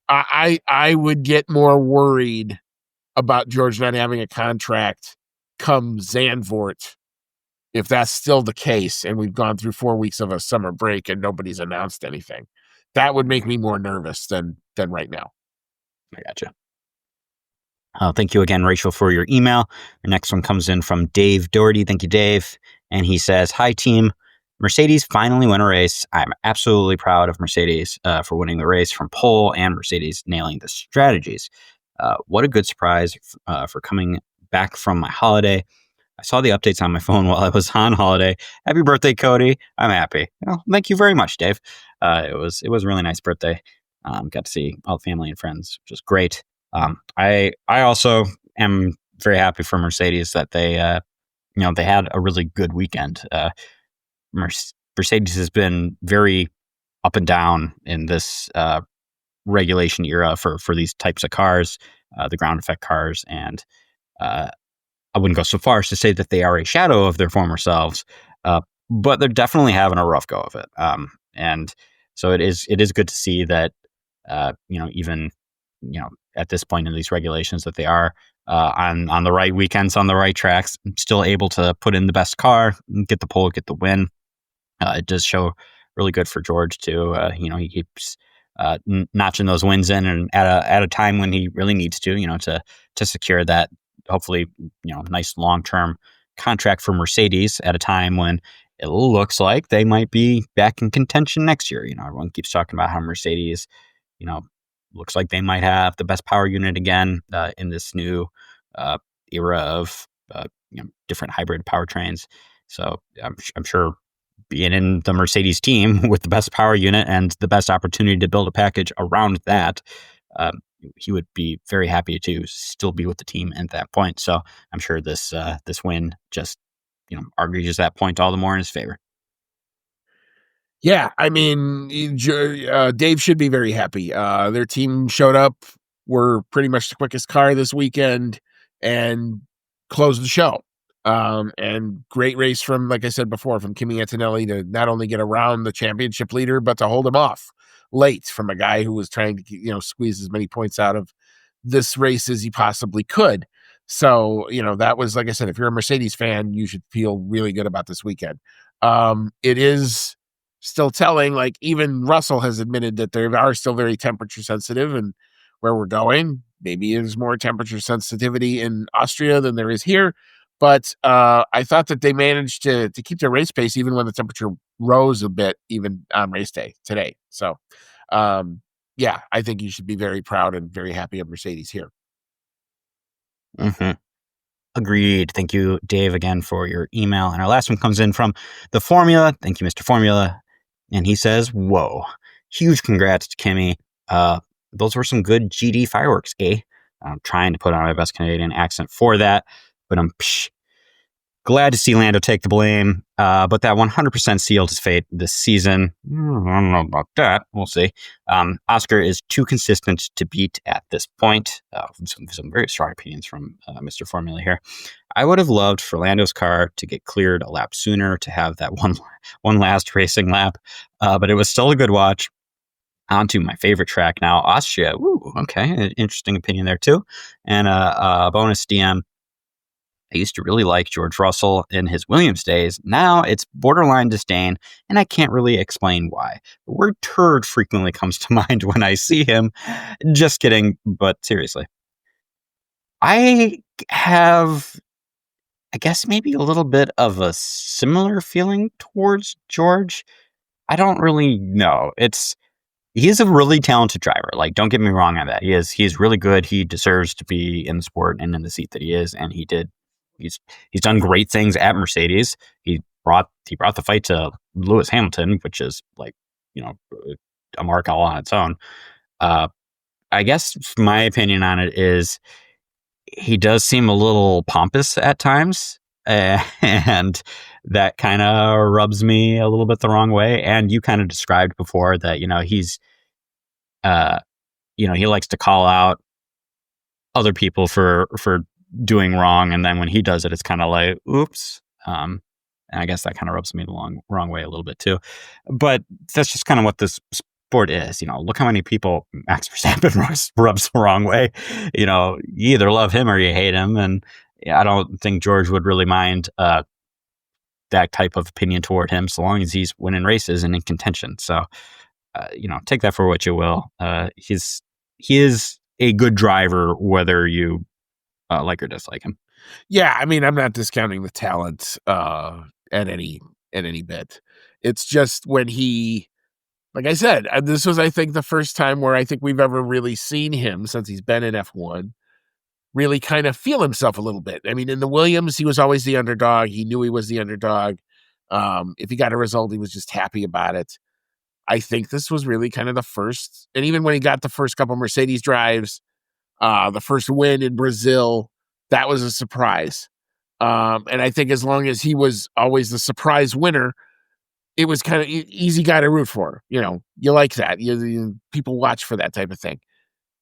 [SPEAKER 1] I would get more worried about George not having a contract come Zandvoort if that's still the case, and we've gone through 4 weeks of a summer break and nobody's announced anything. That would make me more nervous than right now.
[SPEAKER 2] I gotcha. Thank you again, Rachel, for your email. Our next one comes in from Dave Doherty. Thank you, Dave. And he says, "Hi, team. Mercedes finally won a race. I'm absolutely proud of Mercedes for winning the race from pole and Mercedes nailing the strategies. What a good surprise for coming back from my holiday. I saw the updates on my phone while I was on holiday. Happy birthday, Cody. I'm happy." Well, thank you very much, Dave. It was a really nice birthday. Got to see all the family and friends, which was great. I also am very happy for Mercedes that they they had a really good weekend. Mercedes has been very up and down in this regulation era for these types of cars, the ground effect cars, and I wouldn't go so far as to say that they are a shadow of their former selves, but they're definitely having a rough go of it. And so it is good to see that even at this point in these regulations that they are on the right weekends, on the right tracks, still able to put in the best car, get the pole, get the win. It does show really good for George too. He keeps notching those wins in, and at a time when he really needs to secure that, hopefully, nice long-term contract for Mercedes at a time when it looks like they might be back in contention next year. Everyone keeps talking about how Mercedes, looks like they might have the best power unit again in this new era of different hybrid powertrains. So I'm sure being in the Mercedes team with the best power unit and the best opportunity to build a package around that, he would be very happy to still be with the team at that point. So I'm sure this win just argues that point all the more in his favor.
[SPEAKER 1] Yeah, I mean, Dave should be very happy. Their team showed up, were pretty much the quickest car this weekend, and closed the show. And great race from, like I said before, from Kimi Antonelli to not only get around the championship leader, but to hold him off late from a guy who was trying to, squeeze as many points out of this race as he possibly could. So, that was, like I said, if you're a Mercedes fan, you should feel really good about this weekend. It is still telling, like even Russell has admitted that they are still very temperature sensitive, and where we're going, maybe there's more temperature sensitivity in Austria than there is here. But I thought that they managed to keep their race pace even when the temperature rose a bit, even on race day today. So, yeah, I think you should be very proud and very happy of Mercedes here.
[SPEAKER 2] Mm-hmm. Agreed. Thank you, Dave, again for your email. And our last one comes in from the Formula. Thank you, Mr. Formula. And he says, whoa, huge congrats to Kimi. Those were some good GD fireworks, eh? I'm trying to put on my best Canadian accent for that, but I'm glad to see Lando take the blame. But that 100% sealed his fate this season. I don't know about that. We'll see. Oscar is too consistent to beat at this point. Some very strong opinions from Mr. Formula here. I would have loved for Lando's car to get cleared a lap sooner, to have that one last racing lap, but it was still a good watch. On to my favorite track now, Austria. Ooh, okay, an interesting opinion there too. And a bonus DM. I used to really like George Russell in his Williams days. Now it's borderline disdain, and I can't really explain why. The word turd frequently comes to mind when I see him. Just kidding, but seriously. I have, I guess, maybe a little bit of a similar feeling towards George. I don't really know. He is a really talented driver. Like, don't get me wrong on that. He is really good. He deserves to be in the sport and in the seat that he is, and he did. He's done great things at Mercedes. He brought the fight to Lewis Hamilton, which is like, a mark all on its own. I guess my opinion on it is he does seem a little pompous at times, and that kind of rubs me a little bit the wrong way. And you kind of described before that, he's, he likes to call out other people for doing wrong. And then when he does it, it's kind of like, oops. And I guess that kind of rubs me the wrong way a little bit too. But that's just kind of what this sport is. Look how many people Max Verstappen rubs the wrong way. You either love him or you hate him. And I don't think George would really mind that type of opinion toward him, so long as he's winning races and in contention. So, take that for what you will. He is a good driver, whether you like or dislike him.
[SPEAKER 1] Yeah, I mean, I'm not discounting the talent at any bit. It's just when he, like I said, this was, I think, the first time where I think we've ever really seen him since he's been in F1 really kind of feel himself a little bit. I mean, in the Williams, he was always the underdog. He knew he was the underdog. If he got a result, he was just happy about it. I think this was really kind of the first, and even when he got the first couple Mercedes drives, the first win in Brazil, that was a surprise. And I think as long as he was always the surprise winner, it was kind of easy guy to root for. You like that. People watch for that type of thing.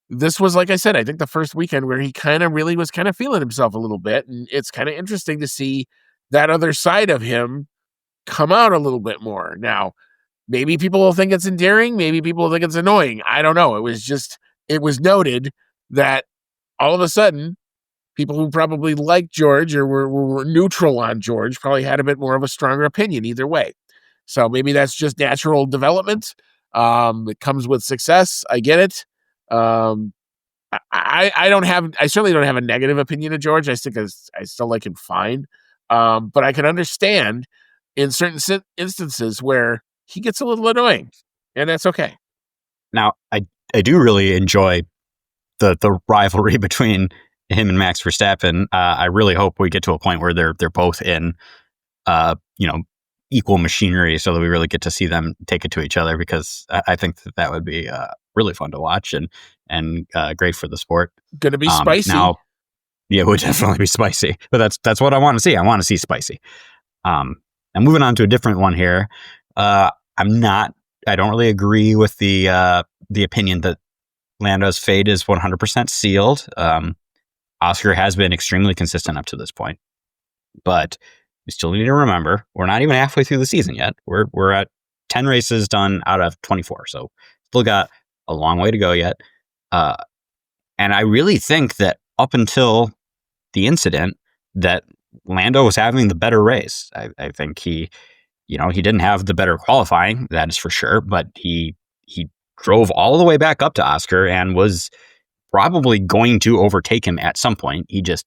[SPEAKER 1] This was, like I said, I think the first weekend where he kind of really was kind of feeling himself a little bit. And it's kind of interesting to see that other side of him come out a little bit more. Now, maybe people will think it's endearing. Maybe people will think it's annoying. I don't know. It was noted that all of a sudden, people who probably liked George or were neutral on George probably had a bit more of a stronger opinion either way. So maybe that's just natural development. It comes with success. I get it. I certainly don't have a negative opinion of George. I still like him fine. But I can understand in certain instances where he gets a little annoying, and that's okay.
[SPEAKER 2] Now, I do really enjoy the rivalry between him and Max Verstappen. I really hope we get to a point where they're both in, equal machinery, so that we really get to see them take it to each other, because I think that would be really fun to watch and great for the sport.
[SPEAKER 1] Going to be spicy.
[SPEAKER 2] Now, yeah, it would definitely be spicy, but that's what I want to see. I want to see spicy. And moving on to a different one here. I don't really agree with the opinion that Lando's fate is 100% sealed. Oscar has been extremely consistent up to this point, but we still need to remember we're not even halfway through the season yet. We're at 10 races done out of 24, so still got a long way to go yet. And I really think that up until the incident, that Lando was having the better race. I think he didn't have the better qualifying, that is for sure, but he drove all the way back up to Oscar and was probably going to overtake him at some point. He just,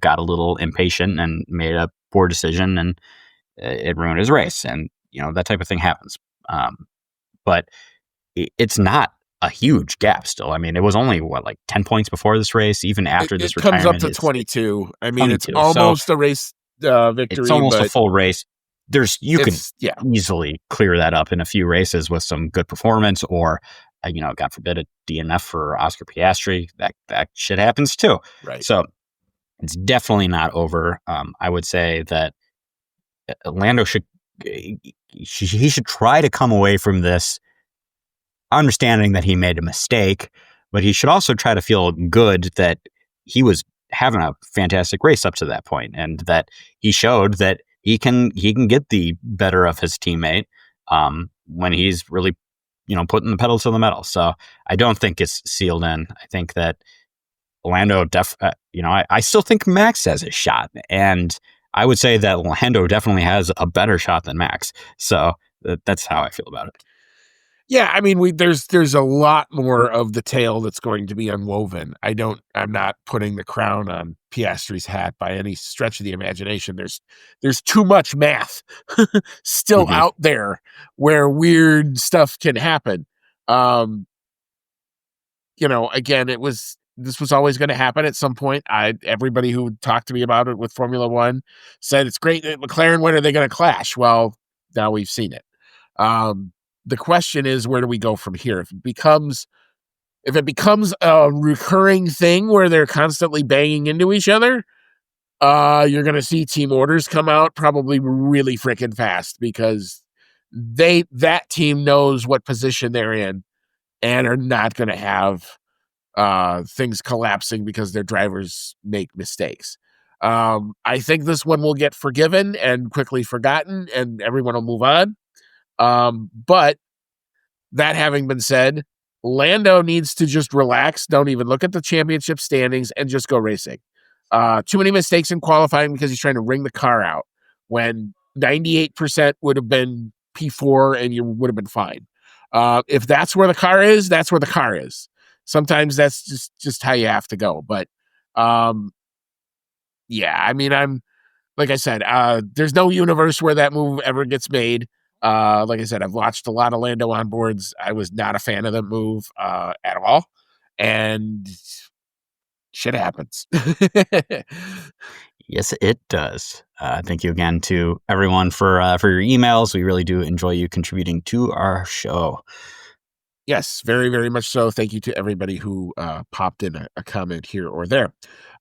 [SPEAKER 2] got a little impatient and made a poor decision, and it ruined his race. And, that type of thing happens. But it's not a huge gap still. I mean, it was only, 10 points before this race, even after this retirement.
[SPEAKER 1] It comes up to 22. I mean, 22. It's almost a race victory.
[SPEAKER 2] It's almost a full race. You could easily clear that up in a few races with some good performance, or God forbid, a DNF for Oscar Piastri. That shit happens too.
[SPEAKER 1] Right.
[SPEAKER 2] So it's definitely not over. I would say that Lando should try to come away from this understanding that he made a mistake, but he should also try to feel good that he was having a fantastic race up to that point, and that he showed that he can get the better of his teammate when he's really, putting the pedal to the metal. So I don't think it's sealed in. I think that Lando, I still think Max has a shot, and I would say that Lando definitely has a better shot than Max. So that's how I feel about it.
[SPEAKER 1] Yeah, I mean, there's a lot more of the tale that's going to be unwoven. I'm not putting the crown on Piastri's hat by any stretch of the imagination. There's too much math still out there where weird stuff can happen. Again, this was always going to happen at some point. Everybody who talked to me about it with Formula One said it's great that McLaren. When are they going to clash? Well, now we've seen it. The question is, where do we go from here? If it becomes a recurring thing where they're constantly banging into each other, you're going to see team orders come out probably really freaking fast, because that team knows what position they're in and are not going to have things collapsing because their drivers make mistakes. I think this one will get forgiven and quickly forgotten, and everyone will move on. But that having been said, Lando needs to just relax. Don't even look at the championship standings and just go racing. Too many mistakes in qualifying because he's trying to wring the car out when 98% would have been P4 and you would have been fine. If that's where the car is, that's where the car is. Sometimes that's just how you have to go. But I mean, like I said, there's no universe where that move ever gets made. Like I said, I've watched a lot of Lando onboards. I was not a fan of the move at all, and shit happens.
[SPEAKER 2] Yes, it does. Thank you again to everyone for your emails. We really do enjoy you contributing to our show.
[SPEAKER 1] Yes, very, very much so. Thank you to everybody who popped in a comment here or there.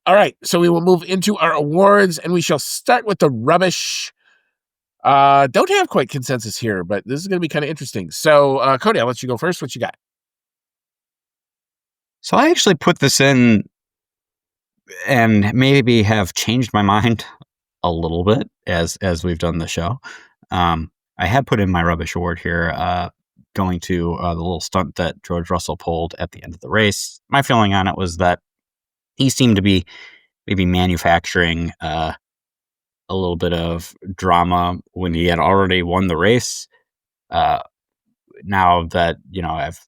[SPEAKER 1] All right, so we will move into our awards, and we shall start with the rubbish. Don't have quite consensus here, but this is going to be kind of interesting. So, Cody, I'll let you go first. What you got?
[SPEAKER 2] So I actually put this in and maybe have changed my mind a little bit as we've done the show. I had put in my rubbish award here, going to the little stunt that George Russell pulled at the end of the race. My feeling on it was that he seemed to be maybe manufacturing a little bit of drama when he had already won the race. Now that, I've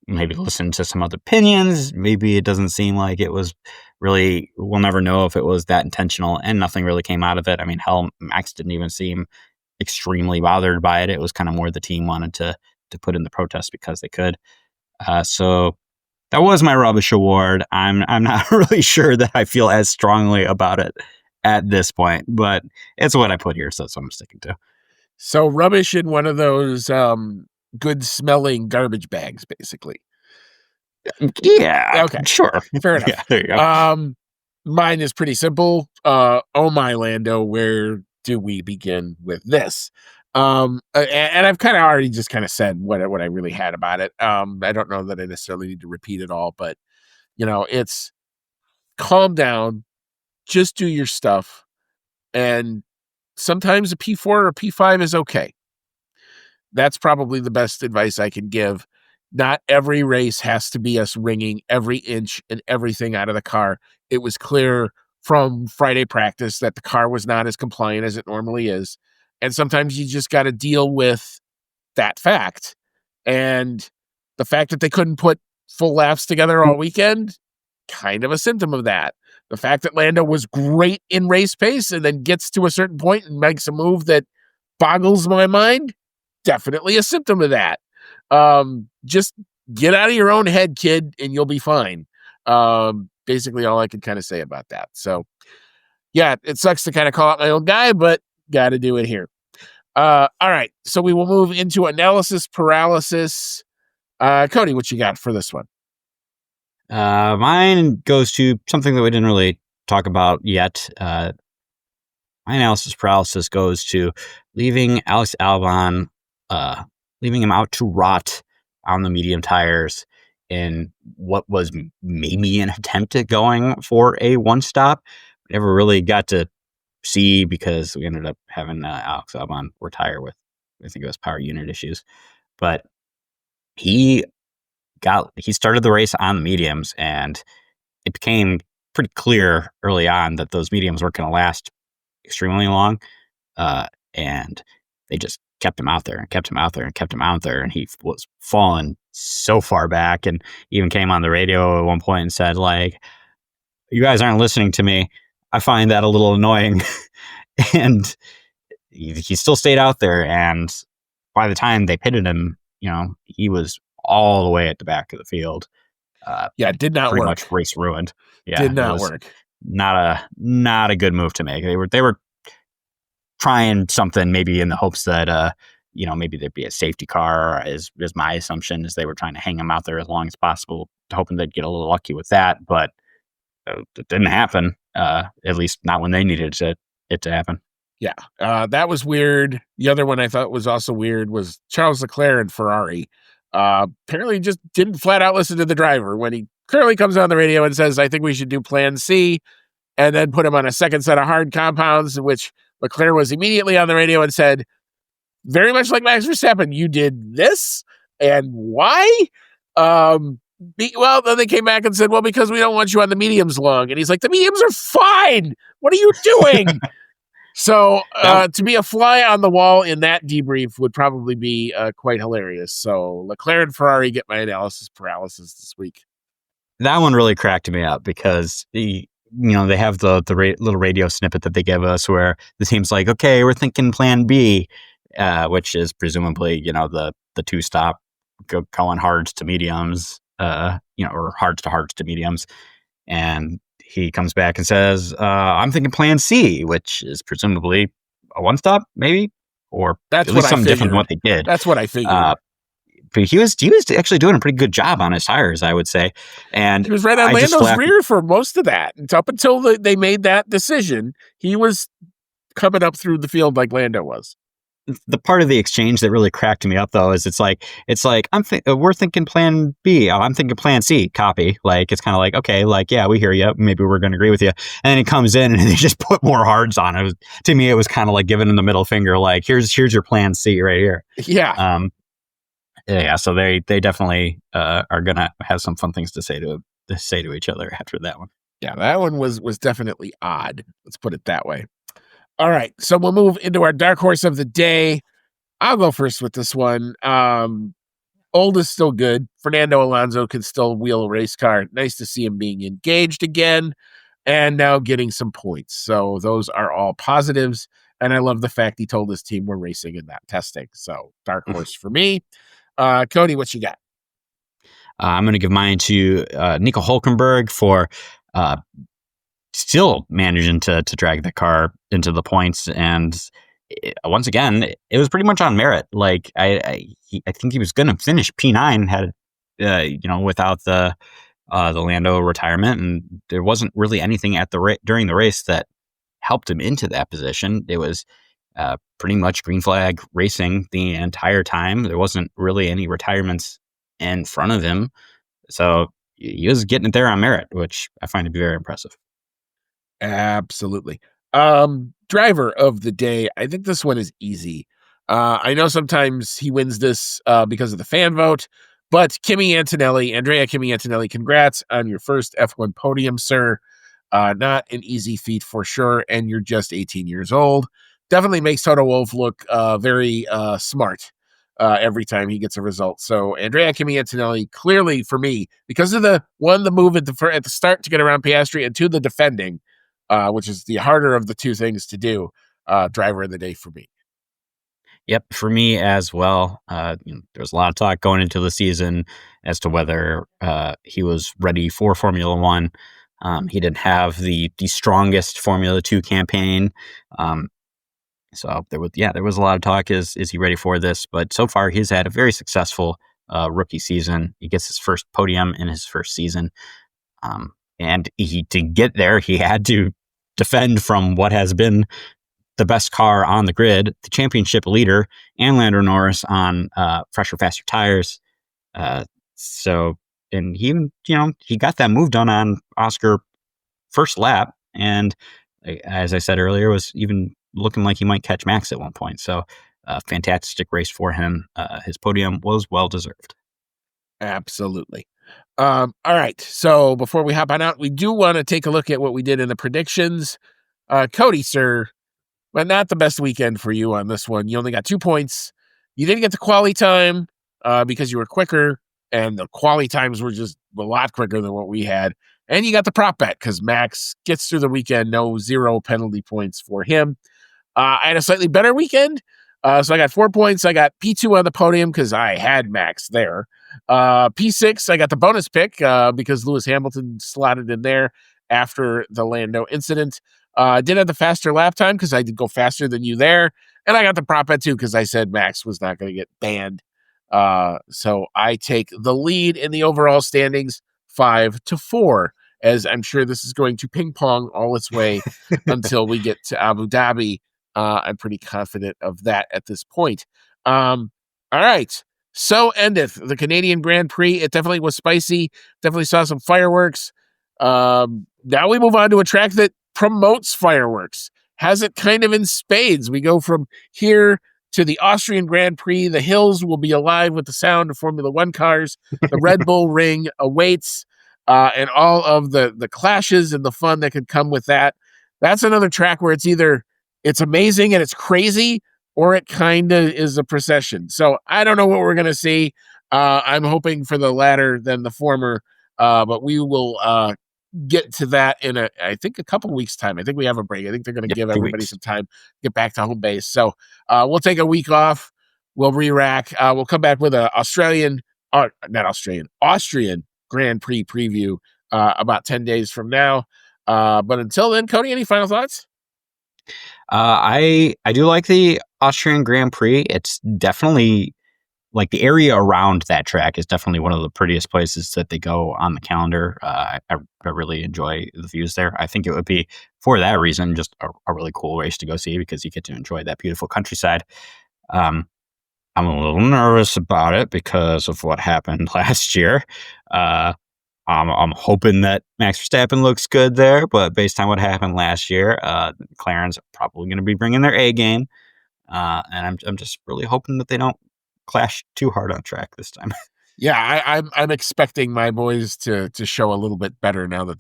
[SPEAKER 2] maybe listened to some other opinions, maybe it doesn't seem like it was really, we'll never know if it was that intentional, and nothing really came out of it. I mean, hell, Max didn't even seem extremely bothered by it. It was kind of more the team wanted to put in the protest because they could. So that was my rubbish award. I'm not really sure that I feel as strongly about it at this point, but it's what I put here, so that's what I'm sticking to.
[SPEAKER 1] So rubbish in one of those good smelling garbage bags, basically.
[SPEAKER 2] Yeah.
[SPEAKER 1] Okay.
[SPEAKER 2] Sure.
[SPEAKER 1] Fair enough.
[SPEAKER 2] Yeah, there you go.
[SPEAKER 1] Mine is pretty simple. Oh my Lando, where do we begin with this? And I've kind of already just kind of said what I really had about it. I don't know that I necessarily need to repeat it all, but it's calm down, just do your stuff, and sometimes a P4 or a P5 is okay. That's probably the best advice I can give. Not every race has to be us wringing every inch and everything out of the car. It was clear from Friday practice that the car was not as compliant as it normally is. And sometimes you just got to deal with that fact. And the fact that they couldn't put full laps together all weekend, kind of a symptom of that. The fact that Lando was great in race pace and then gets to a certain point and makes a move that boggles my mind, definitely a symptom of that. Just get out of your own head, kid, and you'll be fine. Basically all I can kind of say about that. So yeah, it sucks to kind of call out my own guy, but got to do it here. All right. So we will move into analysis paralysis. Cody, what you got for this one?
[SPEAKER 2] Mine goes to something that we didn't really talk about yet. My analysis paralysis goes to leaving Alex Albon, leaving him out to rot on the medium tires in what was maybe an attempt at going for a one stop. We never really got to see because we ended up having Alex Albon retire with, I think it was power unit issues. But he started the race on the mediums, and it became pretty clear early on that those mediums weren't going to last extremely long. And they just kept him out there and kept him out there and kept him out there. And he was falling so far back, and even came on the radio at one point and said, like, you guys aren't listening to me. I find that a little annoying. And he still stayed out there. And by the time they pitted him, he was all the way at the back of the field.
[SPEAKER 1] It did not
[SPEAKER 2] pretty
[SPEAKER 1] work.
[SPEAKER 2] Much race ruined. Yeah,
[SPEAKER 1] did not work.
[SPEAKER 2] Not a good move to make. They were trying something maybe in the hopes that maybe there'd be a safety car, is my assumption, is they were trying to hang him out there as long as possible, hoping they'd get a little lucky with that. But it didn't happen. At least not when they needed it to happen.
[SPEAKER 1] Yeah, that was weird. The other one I thought was also weird was Charles Leclerc and Ferrari. Apparently just didn't flat out listen to the driver when he clearly comes on the radio and says, I think we should do plan C, and then put him on a second set of hard compounds, in which Leclerc was immediately on the radio and said, very much like Max Verstappen, you did this, and why? Then they came back and said, well, because we don't want you on the mediums long. And he's like, the mediums are fine. What are you doing? So to be a fly on the wall in that debrief would probably be quite hilarious. So Leclerc and Ferrari get my analysis paralysis this week.
[SPEAKER 2] That one really cracked me up because they have the little radio snippet that they give us where the team's like, okay, we're thinking plan B, which is presumably, the two stop going hards to mediums, or hards to mediums. And he comes back and says, I'm thinking plan C, which is presumably a one stop, maybe, or
[SPEAKER 1] that's
[SPEAKER 2] at least
[SPEAKER 1] what
[SPEAKER 2] something
[SPEAKER 1] I
[SPEAKER 2] different than what they did.
[SPEAKER 1] That's what I figured.
[SPEAKER 2] he was actually doing a pretty good job on his tires, I would say. And
[SPEAKER 1] he was right on
[SPEAKER 2] I just
[SPEAKER 1] Lando's
[SPEAKER 2] laughed.
[SPEAKER 1] rear for most of that. It's up until they made that decision. He was coming up through the field like Lando was.
[SPEAKER 2] The part of the exchange that really cracked me up, though, is it's like we're thinking Plan B. Oh, I'm thinking Plan C. Copy. Like it's kind of like, okay, like yeah, we hear you. Maybe we're going to agree with you. And then it comes in and they just put more hards on it. To me, it was kind of like giving him the middle finger. Like here's your Plan C right here.
[SPEAKER 1] Yeah.
[SPEAKER 2] Yeah. So they definitely are going to have some fun things to say to each other after that one.
[SPEAKER 1] Yeah, that one was definitely odd. Let's put it that way. All right, so we'll move into our dark horse of the day. I'll go first with this one. Old is still good. Fernando Alonso can still wheel a race car. Nice to see him being engaged again and now getting some points. So those are all positives. And I love the fact he told his team we're racing and not testing. So dark horse for me. Cody, what you got?
[SPEAKER 2] I'm going to give mine to Nico Hulkenberg for still managing to drag the car into the points. And once again, it was pretty much on merit. Like I think he was going to finish P9 had, without the Lando retirement, and there wasn't really anything at during the race that helped him into that position. It was pretty much green flag racing the entire time. There wasn't really any retirements in front of him. So he was getting it there on merit, which I find to be very impressive.
[SPEAKER 1] Absolutely. Driver of the day. I think this one is easy. I know sometimes he wins this because of the fan vote, but Andrea Kimi Antonelli, congrats on your first F1 podium, sir. Not an easy feat for sure, and you're just 18 years old. Definitely makes Toto Wolff look very smart every time he gets a result. So Andrea Kimi Antonelli, clearly for me, because of the move at the start to get around Piastri, and two, the defending, which is the harder of the two things to do, driver of the day for me.
[SPEAKER 2] Yep, for me as well. There's a lot of talk going into the season as to whether he was ready for Formula One. He didn't have the strongest Formula 2 campaign. So there was a lot of talk. Is he ready for this? But so far, he's had a very successful rookie season. He gets his first podium in his first season. And to get there, he had to defend from what has been the best car on the grid, the championship leader, and Lando Norris on fresher, faster tires. And he got that move done on Oscar first lap, and as I said earlier, was even looking like he might catch Max at one point. So, fantastic race for him. His podium was well deserved.
[SPEAKER 1] Absolutely. All right. So before we hop on out, we do want to take a look at what we did in the predictions. Cody, sir, but not the best weekend for you on this one. You only got 2 points. You didn't get the quali time because you were quicker, and the quali times were just a lot quicker than what we had. And you got the prop bet because Max gets through the weekend, zero penalty points for him. I had a slightly better weekend. So I got 4 points. I got P2 on the podium because I had Max there. P6, I got the bonus pick because Lewis Hamilton slotted in there after the Lando incident. I did have the faster lap time because I did go faster than you there. And I got the prop bet too because I said Max was not going to get banned. So I take the lead in the overall standings 5-4, as I'm sure this is going to ping pong all its way until we get to Abu Dhabi. I'm pretty confident of that at this point. All right. So endeth the Canadian Grand Prix. It definitely was spicy. Definitely saw some fireworks. Now we move on to a track that promotes fireworks. Has it kind of in spades. We go from here to the Austrian Grand Prix. The hills will be alive with the sound of Formula One cars. The Red Bull Ring awaits, and all of the clashes and the fun that could come with that. That's another track where it's either it's amazing and it's crazy, or it kind of is a procession. So I don't know what we're going to see. I'm hoping for the latter than the former, but we will get to that in I think a couple weeks time. I think we have a break. I think they're going to give everybody some time to get back to home base. So we'll take a week off. We'll re-rack. We'll come back with a Austrian Grand Prix preview about 10 days from now. But until then, Cody, any final thoughts?
[SPEAKER 2] I do like the Austrian Grand Prix. It's definitely like the area around that track is definitely one of the prettiest places that they go on the calendar. I really enjoy the views there. I think it would be, for that reason, just a really cool race to go see because you get to enjoy that beautiful countryside. I'm a little nervous about it because of what happened last year. I'm hoping that Max Verstappen looks good there, but based on what happened last year, McLaren's probably going to be bringing their A game, and I'm just really hoping that they don't clash too hard on track this time.
[SPEAKER 1] Yeah, I'm expecting my boys to show a little bit better now that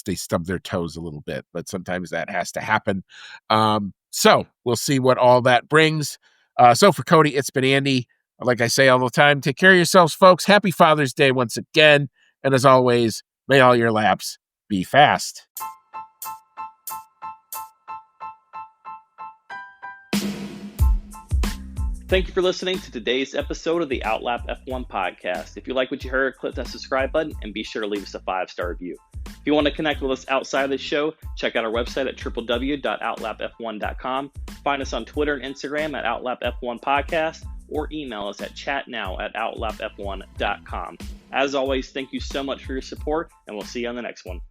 [SPEAKER 1] they stubbed their toes a little bit, but sometimes that has to happen. So we'll see what all that brings. So for Cody, it's been Andy. Like I say all the time, take care of yourselves, folks. Happy Father's Day once again. And as always, may all your laps be fast.
[SPEAKER 4] Thank you for listening to today's episode of the Outlap F1 podcast. If you like what you heard, click that subscribe button and be sure to leave us a 5-star review. If you want to connect with us outside of the show, check out our website at www.outlapf1.com. Find us on Twitter and Instagram at OutlapF1 Podcast, or email us at chatnow@outlapf1.com. As always, thank you so much for your support, and we'll see you on the next one.